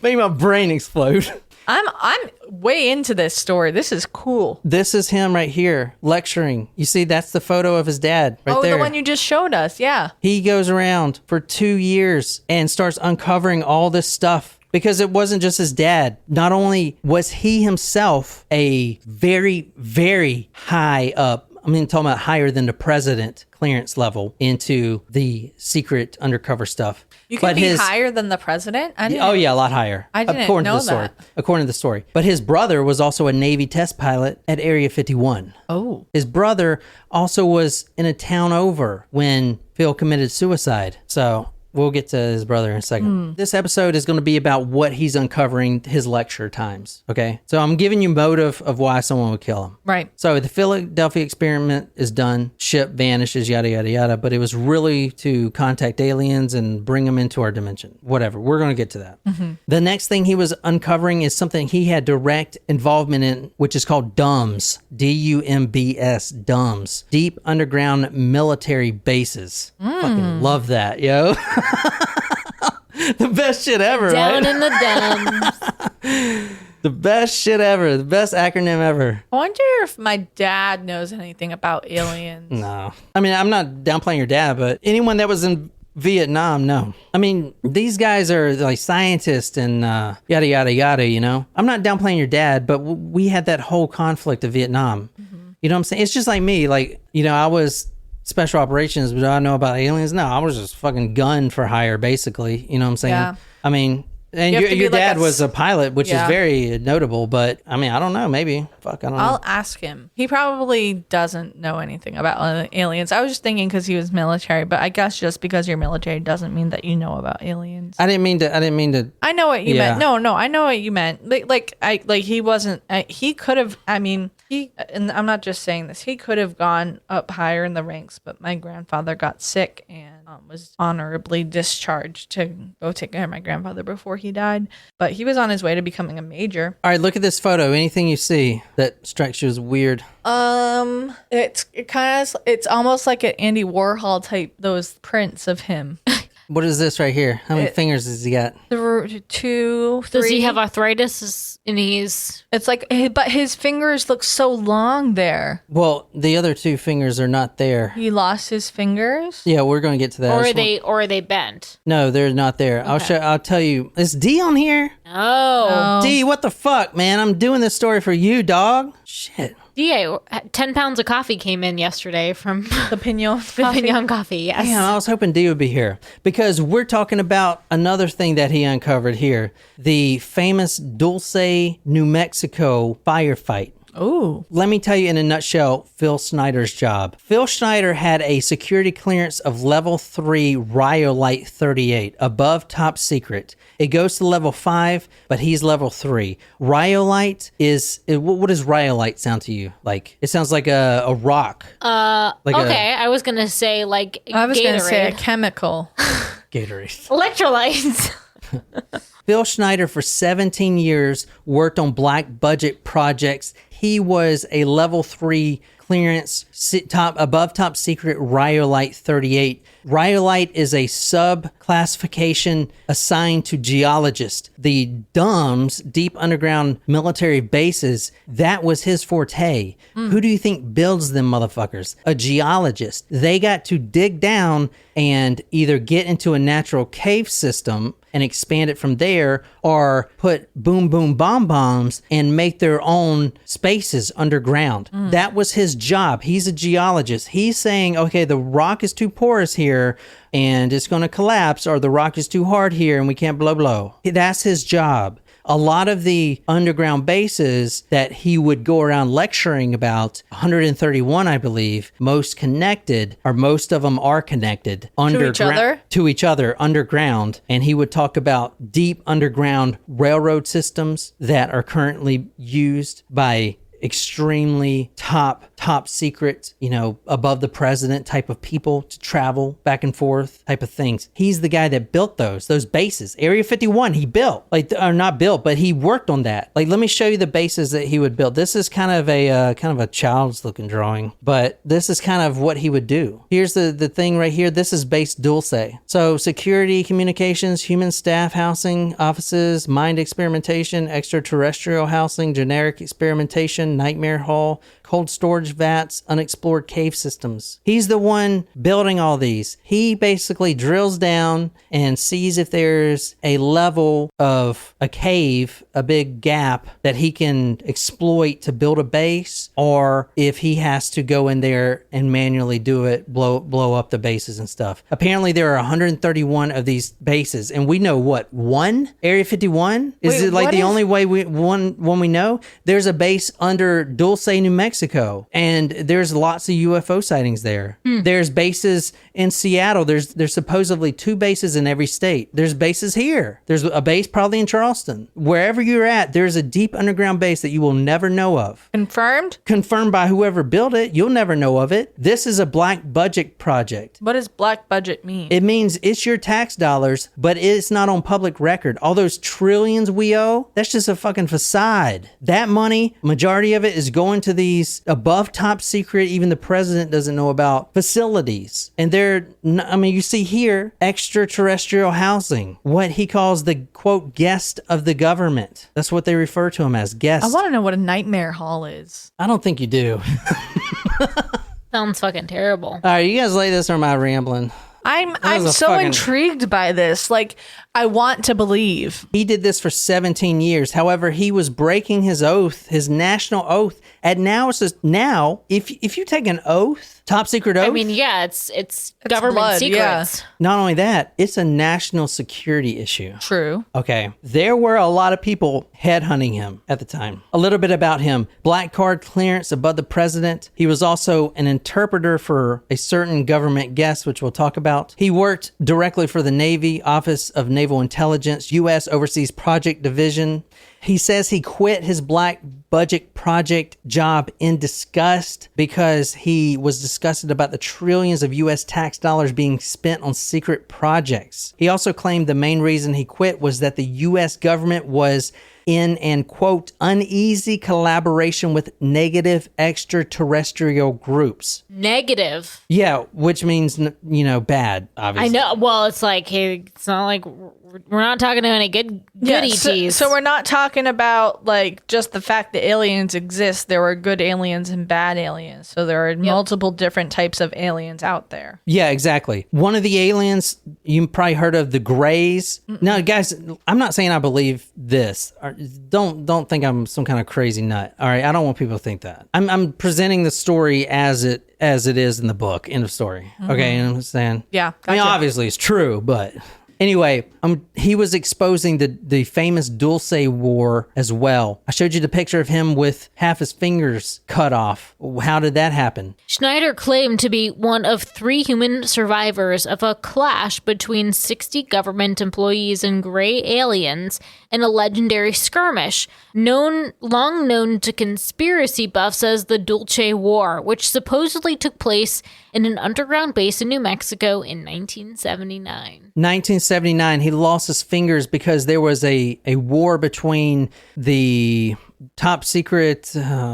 made my brain explode. I'm way into this story. This is cool. This is him right here lecturing. You see, that's the photo of his dad right there. Oh, the one you just showed us. Yeah. He goes around for 2 years and starts uncovering all this stuff. Because it wasn't just his dad. Not only was he himself a very, very high up, talking about higher than the president clearance level into the secret undercover stuff. You can be higher than the president? Oh, yeah, a lot higher. I didn't know that. According to the story. But his brother was also a Navy test pilot at Area 51. Oh. His brother also was in a town over when Phil committed suicide. So we'll get to his brother in a second. This episode is going to be about what he's uncovering his lecture times, okay? So I'm giving you motive of why someone would kill him. Right. So the Philadelphia experiment is done, ship vanishes, yada, yada, yada, but it was really to contact aliens and bring them into our dimension. Whatever, we're going to get to that. The next thing he was uncovering is something he had direct involvement in, which is called DUMBs, D-U-M-B-S, DUMBs, deep underground military bases. Fucking love that, yo. The best shit ever, Down right? in the dumps. The best shit ever. The best acronym ever. I wonder if my dad knows anything about aliens. No. I mean, I'm not downplaying your dad, but anyone that was in Vietnam, no. I mean, these guys are like scientists and yada, yada, yada, you know? I'm not downplaying your dad, but we had that whole conflict of Vietnam. You know what I'm saying? It's just like me. Like, you know, I was special operations, but do I know about aliens? No, I was just fucking gun for hire, basically. You know what I'm saying? Yeah. I mean... And You have to your be like dad was a pilot, which Yeah. is very notable, but I mean, I don't know, maybe. Fuck, I don't know. I'll ask him. He probably doesn't know anything about aliens. I was just thinking because he was military, but I guess just because you're military doesn't mean that you know about aliens. I didn't mean to. I know what you Yeah. meant. No, I know what you meant. He wasn't. He could have. I mean, and I'm not just saying this. He could have gone up higher in the ranks, but my grandfather got sick and was honorably discharged to go take care of my grandfather before he died. But he was on his way to becoming a major. All right, look at this photo. Anything you see that strikes you as weird? It's almost like an Andy Warhol type. Those prints of him. What is this right here? How many fingers does he got? There were 2, 3. Does he have arthritis? And he's... It's like, but his fingers look so long there. Well, the other 2 fingers are not there. He lost his fingers. Yeah, we're going to get to that. Or are they bent? No, they're not there. I'll tell you. Is D on here? Oh. D, what the fuck, man? I'm doing this story for you, dog. Shit. Yeah, 10 pounds of coffee came in yesterday from The Pignon the Pignon Coffee, yes. Yeah, I was hoping D would be here because we're talking about another thing that he uncovered here. The famous Dulce, New Mexico firefight. Oh. Let me tell you in a nutshell, Phil Schneider's job. Phil Schneider had a security clearance of level 3 Rhyolite 38, above top secret. It goes to level 5, but he's level 3. Rhyolite is, what does rhyolite sound to you like? It sounds like a rock. Okay, I was going to say like I was going to say a Gatorade. chemical. Gatorade. Electrolytes. Phil Schneider for 17 years worked on black budget projects. He was a level 3 clearance, above top secret Rhyolite 38. Rhyolite is a sub-classification assigned to geologists. The DUMBs, deep underground military bases, that was his forte. Who do you think builds them motherfuckers? A geologist. They got to dig down and either get into a natural cave system and expand it from there, or put boom boom bomb bombs and make their own spaces underground. That was his job. He's a geologist. He's saying, okay, the rock is too porous here and it's going to collapse, or the rock is too hard here and we can't blow. That's his job. A lot of the underground bases that he would go around lecturing about, 131, I believe, most of them are connected to each other underground. And he would talk about deep underground railroad systems that are currently used by extremely top secret, above the president type of people to travel back and forth type of things. He's the guy that built those bases. Area 51, he built, not built, but he worked on that. Let me show you the bases that he would build. This is kind of a child's looking drawing, but this is kind of what he would do. Here's the thing right here. This is base Dulce. So security, communications, human staff housing, offices, mind experimentation, extraterrestrial housing, generic experimentation, nightmare hall, cold storage vats, unexplored cave systems. He's the one building all these. He basically drills down and sees if there's a level of a cave, a big gap that he can exploit to build a base, or if he has to go in there and manually do it, blow up the bases and stuff. Apparently there are 131 of these bases, and we know what? One? Area 51? Is it like the only way one we know? There's a base under Dulce, New Mexico, and there's lots of UFO sightings there. There's bases in Seattle. There's supposedly 2 bases in every state. There's bases here. There's a base probably in Charleston. Wherever you're at, there's a deep underground base that you will never know of. Confirmed by whoever built it. You'll never know of it. This is a black budget project. What does black budget mean? It means it's your tax dollars, but it's not on public record. All those trillions we owe, that's just a fucking facade. That money, majority majority of it is going to these above top secret, even the president doesn't know about facilities. And you see here, extraterrestrial housing, what he calls the, quote, guest of the government. That's what they refer to him as, guest. I want to know what a nightmare hall is. I don't think you do. Sounds fucking terrible. All right, you guys lay this or am I rambling? I'm so intrigued by this. Like, I want to believe. He did this for 17 years. However, he was breaking his oath, his national oath. And now it says, if you take an oath, top secret oath. I mean, yeah, it's government blood, secrets. yeah. Not only that, it's a national security issue. True. Okay. There were a lot of people headhunting him at the time. A little bit about him. Black card clearance above the president. He was also an interpreter for a certain government guest, which we'll talk about. He worked directly for the Navy, Office of Naval Intelligence, U.S. Overseas Project Division. He says he quit his black budget project job in disgust because he was disgusted about the trillions of U.S. tax dollars being spent on secret projects. He also claimed the main reason he quit was that the U.S. government was in an, quote, uneasy collaboration with negative extraterrestrial groups. Negative. Yeah, which means, bad, obviously. I know. Well, it's like, hey, it's not like we're not talking to any good ETs. So we're not talking about like just the fact that aliens exist. There were good aliens and bad aliens. So there are multiple different types of aliens out there. Yeah, exactly. One of the aliens, you probably heard of the Greys. Now, guys, I'm not saying I believe this. Don't think I'm some kind of crazy nut. All right, I don't want people to think that. I'm presenting the story as it is in the book. End of story. Okay, and I'm saying, Yeah, I mean, gotcha. obviously it's true, but anyway, he was exposing the famous Dulce War as well. I showed you the picture of him with half his fingers cut off. How did that happen? Schneider claimed to be one of 3 human survivors of a clash between 60 government employees and gray aliens in a legendary skirmish, long known to conspiracy buffs as the Dulce War, which supposedly took place in an underground base in New Mexico in 1979. 1979, he lost his fingers because there was a war between the top secret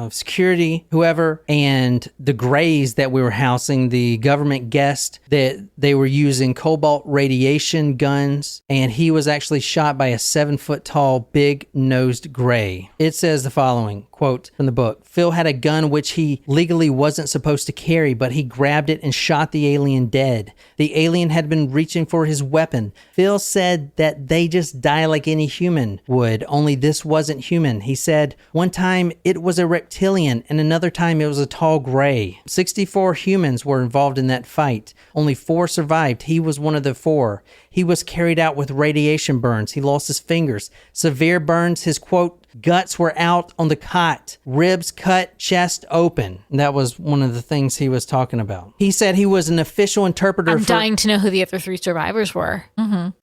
security, whoever, and the Greys that we were housing, the government guest, that they were using cobalt radiation guns, and he was actually shot by a 7-foot-tall, big-nosed Grey. It says the following, quote from the book, Phil had a gun which he legally wasn't supposed to carry, but he grabbed it and shot the alien dead. The alien had been reaching for his weapon. Phil said that they just die like any human would, only this wasn't human. He said, one time it was a reptilian and another time it was a tall Gray. 64 humans were involved in that fight. Only 4 survived. He was one of the 4. He was carried out with radiation burns. He lost his fingers. Severe burns. His, quote, guts were out on the cot. Ribs cut, chest open. And that was one of the things he was talking about. He said he was an official interpreter I'm dying to know who the other 3 survivors were.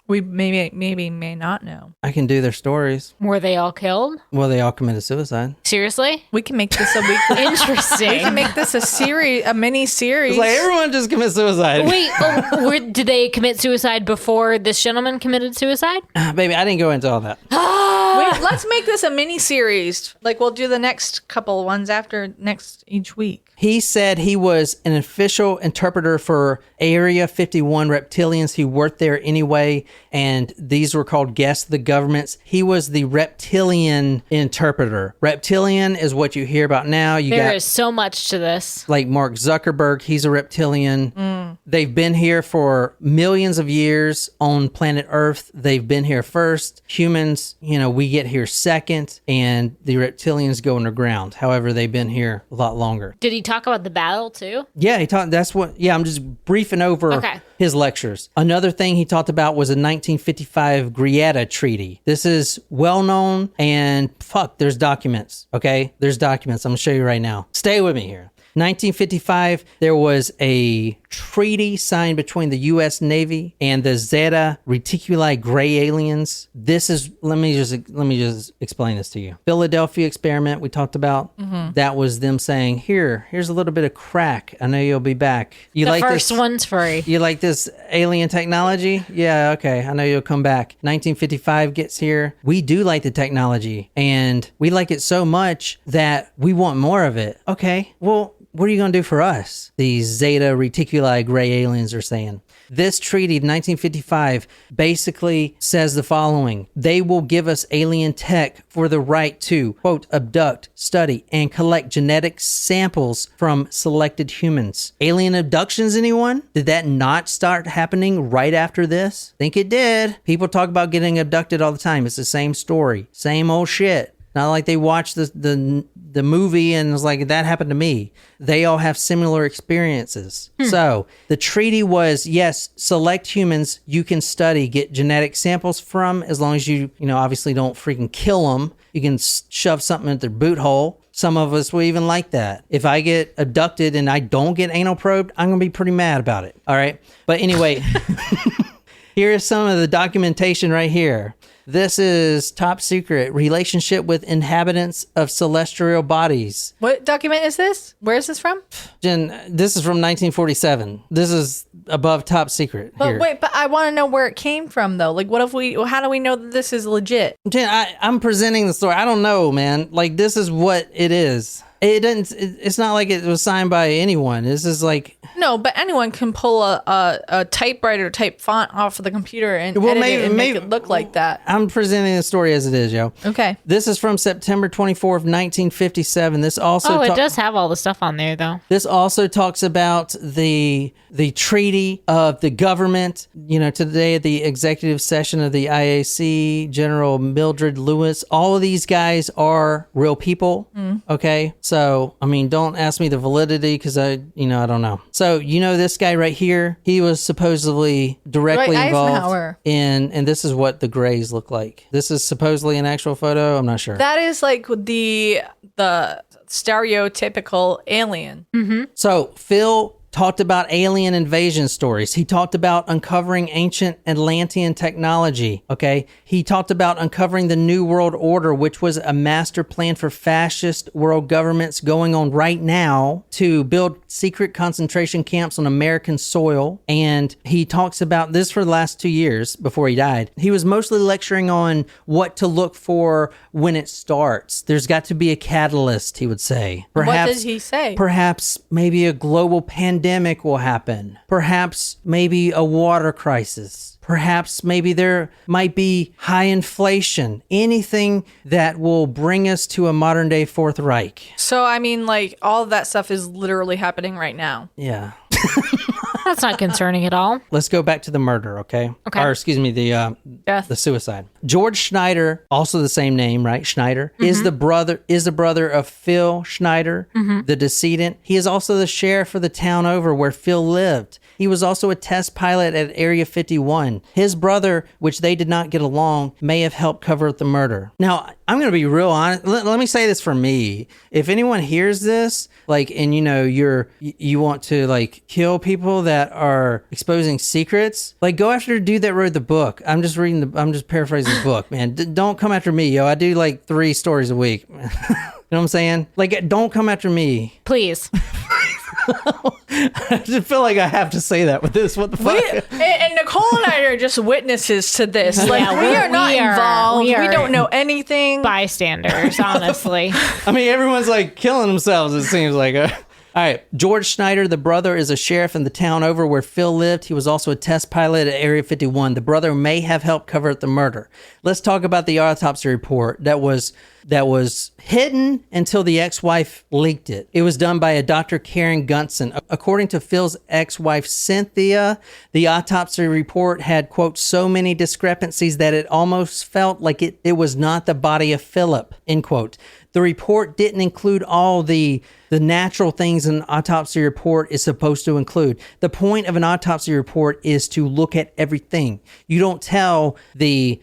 We may not know. I can do their stories. Were they all killed? Well, they all committed suicide. Seriously? We can make this a weekly. Interesting. We can make this a mini series. It's like everyone just commit suicide. Wait, did they commit suicide before this gentleman committed suicide? Baby, I didn't go into all that. Wait, let's make this a mini series. Like we'll do the next couple ones after next each week. He said he was an official interpreter for Area 51 reptilians. He worked there anyway, and these were called guests of the governments. He was the reptilian interpreter. Reptilian is what you hear about now. There is so much to this. Like Mark Zuckerberg, he's a reptilian. They've been here for millions of years on planet Earth. They've been here first. Humans, we get here second, and the reptilians go underground. However, they've been here a lot longer. Did he talk about the battle too? Yeah, he talked. I'm just briefing over his lectures. Another thing he talked about was a 1955 Greada Treaty. This is well known, and there's documents. Okay, there's documents. I'm gonna show you right now. Stay with me here. 1955, there was a treaty signed between the U.S. Navy and the Zeta Reticuli gray aliens. This is, let me just explain this to you. Philadelphia experiment we talked about. That was them saying, here's a little bit of crack. I know you'll be back. You The like first this? one's free. You like this alien technology? Yeah, okay. I know you'll come back. 1955 gets here. We do like the technology, and we like it so much that we want more of it. Okay, well, what are you going to do for us? These Zeta Reticuli gray aliens are saying. This treaty of 1955 basically says the following. They will give us alien tech for the right to, quote, abduct, study, and collect genetic samples from selected humans. Alien abductions, anyone? Did that not start happening right after this? Think it did. People talk about getting abducted all the time. It's the same story. Same old shit. Not like they watched the movie and was like, that happened to me. They all have similar experiences. So the treaty was, yes, select humans you can study, get genetic samples from, as long as you obviously don't freaking kill them. You can shove something in their boot hole. Some of us will even like that. If I get abducted and I don't get anal probed, I'm going to be pretty mad about it. All right. But anyway, here is some of the documentation right here. This is top secret relationship with inhabitants of celestial bodies. What document is this? Where is this from? Jen, this is from 1947. This is above top secret. But here. wait, but I want to know where it came from, though. Like, how do we know that this is legit? Jen, I'm presenting the story. I don't know, man. Like, this is what it is. It's not like it was signed by anyone. This is like... No, but anyone can pull a typewriter type font off of the computer and edit it and make it look like that. I'm presenting the story as it is, yo. Okay. This is from September 24th, 1957. This also... it does have all the stuff on there, though. This also talks about the treaty of the government. Today at the executive session of the IAC, General Mildred Lewis. All of these guys are real people, okay? So, I mean, don't ask me the validity because I don't know. So, this guy right here, he was supposedly directly involved and this is what the grays look like. This is supposedly an actual photo. I'm not sure. That is like the stereotypical alien. So, Phil talked about alien invasion stories. He talked about uncovering ancient Atlantean technology, okay? He talked about uncovering the New World Order, which was a master plan for fascist world governments going on right now to build secret concentration camps on American soil. And he talks about this for the last 2 years before he died. He was mostly lecturing on what to look for when it starts. There's got to be a catalyst, he would say. What did he say? Perhaps maybe a global pandemic will happen. Perhaps maybe a water crisis. Perhaps maybe there might be high inflation. Anything that will bring us to a modern day Fourth Reich. So, I mean, like, all of that stuff is literally happening right now. Yeah. That's not concerning at all. Let's go back to the murder, okay? Okay. Or excuse me, the suicide. George Schneider, also the same name, right? Schneider is the brother of Phil Schneider, the decedent. He is also the sheriff for the town over where Phil lived. He was also a test pilot at Area 51. His brother, which they did not get along, may have helped cover up the murder. Now, I'm going to be real honest. Let me say this for me. If anyone hears this, like, and you want to like kill people that are exposing secrets, like go after the dude that wrote the book. I'm just paraphrasing the book, man. Don't come after me, yo. I do like 3 stories a week. You know what I'm saying? Like, don't come after me. Please. I just feel like I have to say that with this. What the fuck? And Nicole and I are just witnesses to this. Like, we are not involved. We don't know anything. Bystanders, honestly. I mean, everyone's like killing themselves, it seems like. All right. George Schneider, the brother, is a sheriff in the town over where Phil lived. He was also a test pilot at Area 51. The brother may have helped cover up the murder. Let's talk about the autopsy report that was hidden until the ex-wife leaked it. It was done by a Dr. Karen Gunson. According to Phil's ex-wife, Cynthia, the autopsy report had, quote, so many discrepancies that it almost felt like it was not the body of Philip, end quote. The report didn't include all the the natural things an autopsy report is supposed to include. The point of an autopsy report is to look at everything. You don't tell the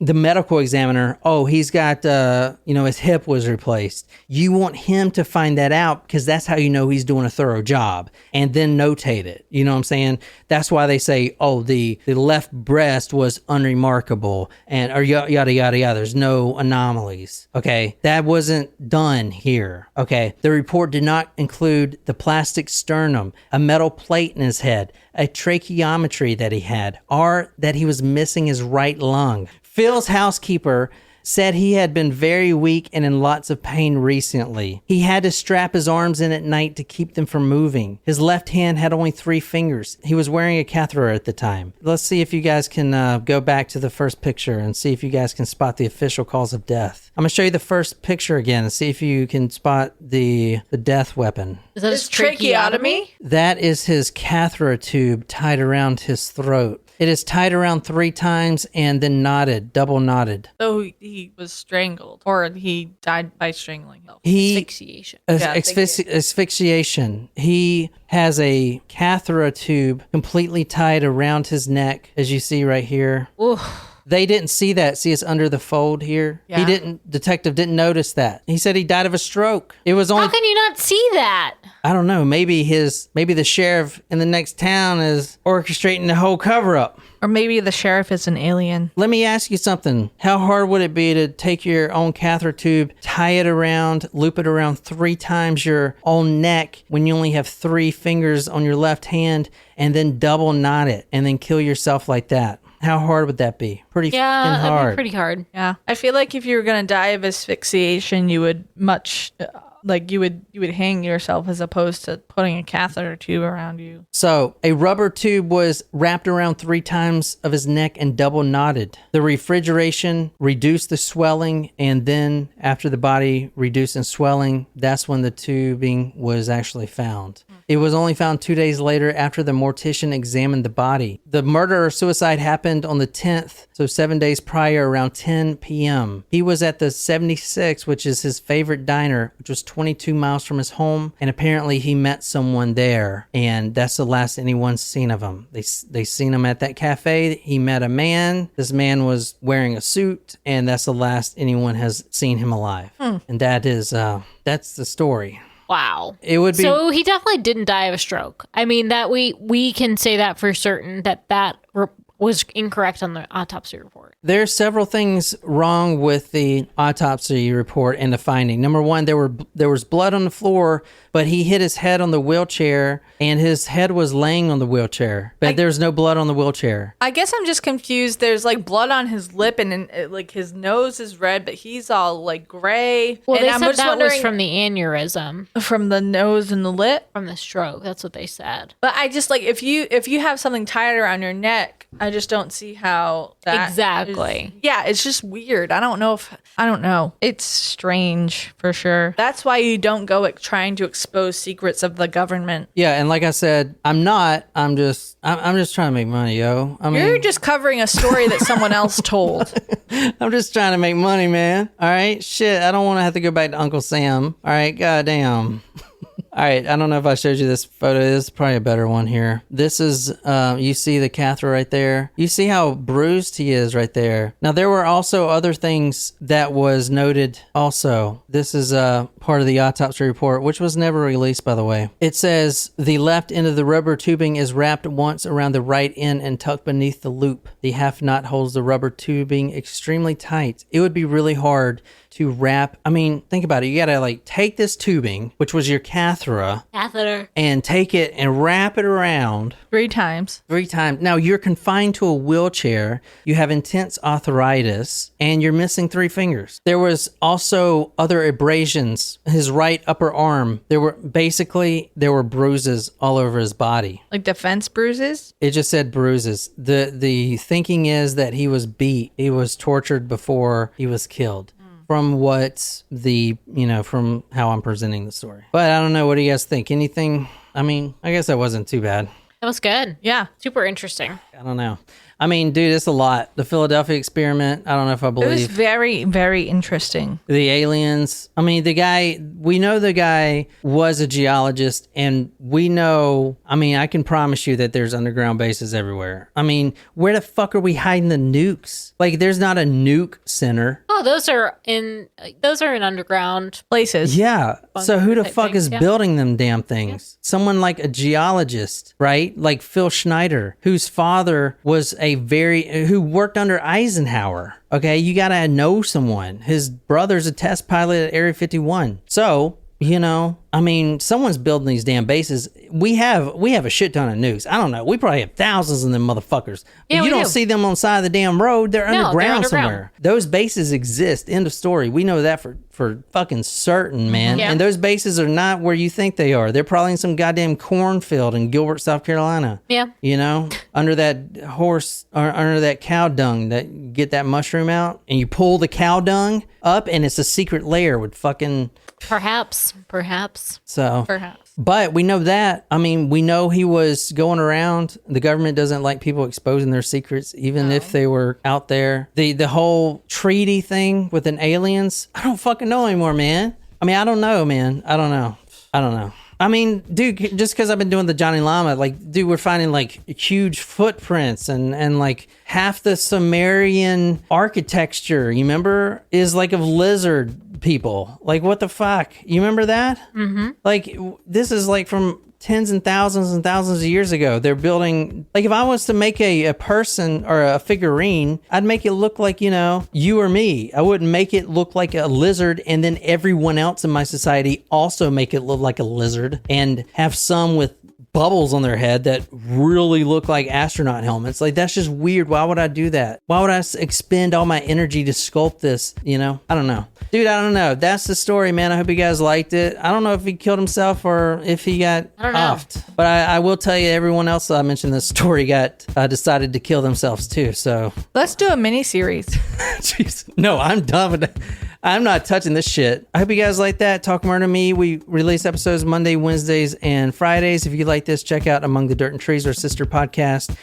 medical examiner, oh, he's got his hip was replaced. You want him to find that out because that's how you know he's doing a thorough job, and then notate it. You know what I'm saying? That's why they say, oh, the left breast was unremarkable, and or yada yada yada. There's no anomalies. Okay, that wasn't done here. Okay, the report did not include the plastic sternum, a metal plate in his head, a tracheometry that he had, or that he was missing his right lung. Phil's housekeeper said he had been very weak and in lots of pain recently. He had to strap his arms in at night to keep them from moving. His left hand had only 3 fingers. He was wearing a catheter at the time. Let's see if you guys can go back to the first picture and see if you guys can spot the official cause of death. I'm going to show you the first picture again and see if you can spot the death weapon. Is that His tracheotomy? That is his catheter tube tied around his throat. It is tied around 3 times and then knotted, double knotted. So he was strangled, or he died by strangling himself. Asphyxiation. Asphyxiation. He has a catheter tube completely tied around his neck, as you see right here. Ooh. They didn't see that. See, it's under the fold here. Yeah. Detective didn't notice that. He said he died of a stroke. It was only. How can you not see that? I don't know. Maybe the sheriff in the next town is orchestrating the whole cover up. Or maybe the sheriff is an alien. Let me ask you something. How hard would it be to take your own catheter tube, tie it around, loop it around 3 times your own neck when you only have 3 fingers on your left hand, and then double knot it and then kill yourself like that? How hard would that be? Pretty fucking hard. Yeah, that'd be pretty hard. Yeah. I feel like if you were going to die of asphyxiation, you would you would hang yourself as opposed to putting a catheter tube around you. So a rubber tube was wrapped around 3 times of his neck and double knotted. The refrigeration reduced the swelling, and then after the body reduced in swelling, that's when the tubing was actually found. It was only found 2 days later after the mortician examined the body. The murder or suicide happened on the 10th, so 7 days prior, around 10 p.m. He was at the 76, which is his favorite diner, which was 22 miles from his home, and apparently he met someone there, and that's the last anyone's seen of him. They seen him at that cafe. He met a man. This man was wearing a suit, and that's the last anyone has seen him alive. And that is that's the story. Wow. It would be. So he definitely didn't die of a stroke. I mean, that we can say that for certain that was incorrect on the autopsy report. There's several things wrong with the autopsy report and the finding. Number one, there was blood on the floor, but he hit his head on the wheelchair, and his head was laying on the wheelchair, but there's no blood on the wheelchair. I guess I'm just confused. There's like blood on his lip, and like his nose is red, but he's all like gray. Well, and they I'm said just that was wondering from the aneurysm, from the nose and the lip, from the stroke. That's what they said. But I just like if you have something tied around your neck, I just don't see how that Exactly. Yeah, it's just weird. I don't know. It's strange for sure. That's why you don't go trying to expose secrets of the government. Yeah, and like I said, I'm just trying to make money, yo. I mean, You're just covering a story that someone else told. I'm just trying to make money, man. All right, shit. I don't want to have to go back to Uncle Sam. All right, goddamn. All right, I don't know if I showed you this photo. This is probably a better one here. This is, you see the catheter right there. You see how bruised he is right there. Now, there were also other things that was noted also. This is part of the autopsy report, which was never released, by the way. It says, the left end of the rubber tubing is wrapped once around the right end and tucked beneath the loop. The half knot holds the rubber tubing extremely tight. It would be really hard to wrap. I mean, think about it. You gotta like take this tubing, which was your catheter, and take it and wrap it around 3 times. 3 times. Now you're confined to a wheelchair. You have intense arthritis, and you're missing 3 fingers. There was also other abrasions. His right upper arm. There were bruises all over his body. Like defense bruises? It just said bruises. The thinking is that he was beat. He was tortured before he was killed. From from how I'm presenting the story. But I don't know. What do you guys think? Anything? I mean, I guess that wasn't too bad. That was good. Yeah. Super interesting. I don't know. I mean, dude, it's a lot. The Philadelphia experiment. I don't know if I It was believe very, very interesting. the aliens. I mean, we know the guy was a geologist, and we know, I mean, I can promise you that there's underground bases everywhere. I mean, where the fuck are we hiding the nukes? Like, there's not a nuke center. Oh, those are in underground. Places. Yeah. So who the type fuck things, is yeah. building them damn things? Someone like a geologist, right? Like Phil Schneider, whose father was who worked under Eisenhower. Okay, you gotta know someone. His brother's a test pilot at Area 51. So, you know, I mean, someone's building these damn bases. We have a shit ton of nukes. I don't know. We probably have thousands of them motherfuckers. Yeah, you we don't do. see them on the side of the damn road. They're underground somewhere. Those bases exist. End of story. We know that for fucking certain, man. Yeah. And those bases are not where you think they are. They're probably in some goddamn cornfield in Gilbert, South Carolina. Yeah. You know, under that horse or under that cow dung that you get that mushroom out and you pull the cow dung up and it's a secret layer with fucking... Perhaps. So, Perhaps. but we know that. I mean, we know he was going around. The government doesn't like people exposing their secrets, even if they were out there. The whole treaty thing with an aliens, I don't fucking know anymore, man. I mean, I don't know, man. I don't know. I mean, dude, just because I've been doing the Johnny Llama, like, dude, we're finding like huge footprints and like half the Sumerian architecture, you remember, is like of lizard people. Like, what the fuck? You remember that? Mm-hmm. Like, this is like from tens and thousands of years ago. They're building, like, if I was to make a person or a figurine, I'd make it look like, you know, you or me. I wouldn't make it look like a lizard and then everyone else in my society also make it look like a lizard and have some with bubbles on their head that really look like astronaut helmets. Like, that's just weird. Why would I do that? Why would I expend all my energy to sculpt this? You know, I don't know, dude. I don't know. That's the story, man. I hope you guys liked it. I don't know if he killed himself or if he got offed, but I will tell you, everyone else that I mentioned this story got decided to kill themselves too. So Let's do a mini series. jeez, no, I'm done with that. I'm not touching this shit. I hope you guys like that. Talk Murder Me. We release episodes Monday, Wednesdays, and Fridays. If you like this, check out Among the Dirt and Trees, our sister podcast.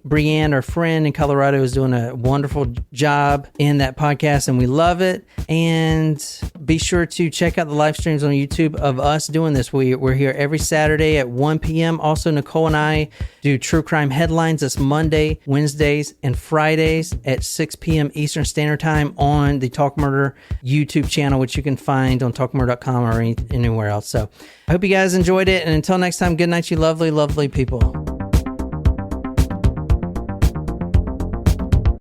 Brienne, our friend in Colorado, is doing a wonderful job in that podcast, and we love it. And be sure to check out the live streams on YouTube of us doing this. We're here every Saturday at 1 p.m. Also, Nicole and I do True Crime Headlines. That's Monday, Wednesdays, and Fridays at 6 p.m. Eastern Standard Time on the Talk Murder YouTube channel, which you can find on talkmurder.com or anywhere else. So I hope you guys enjoyed it. And until next time, good night, you lovely, lovely people.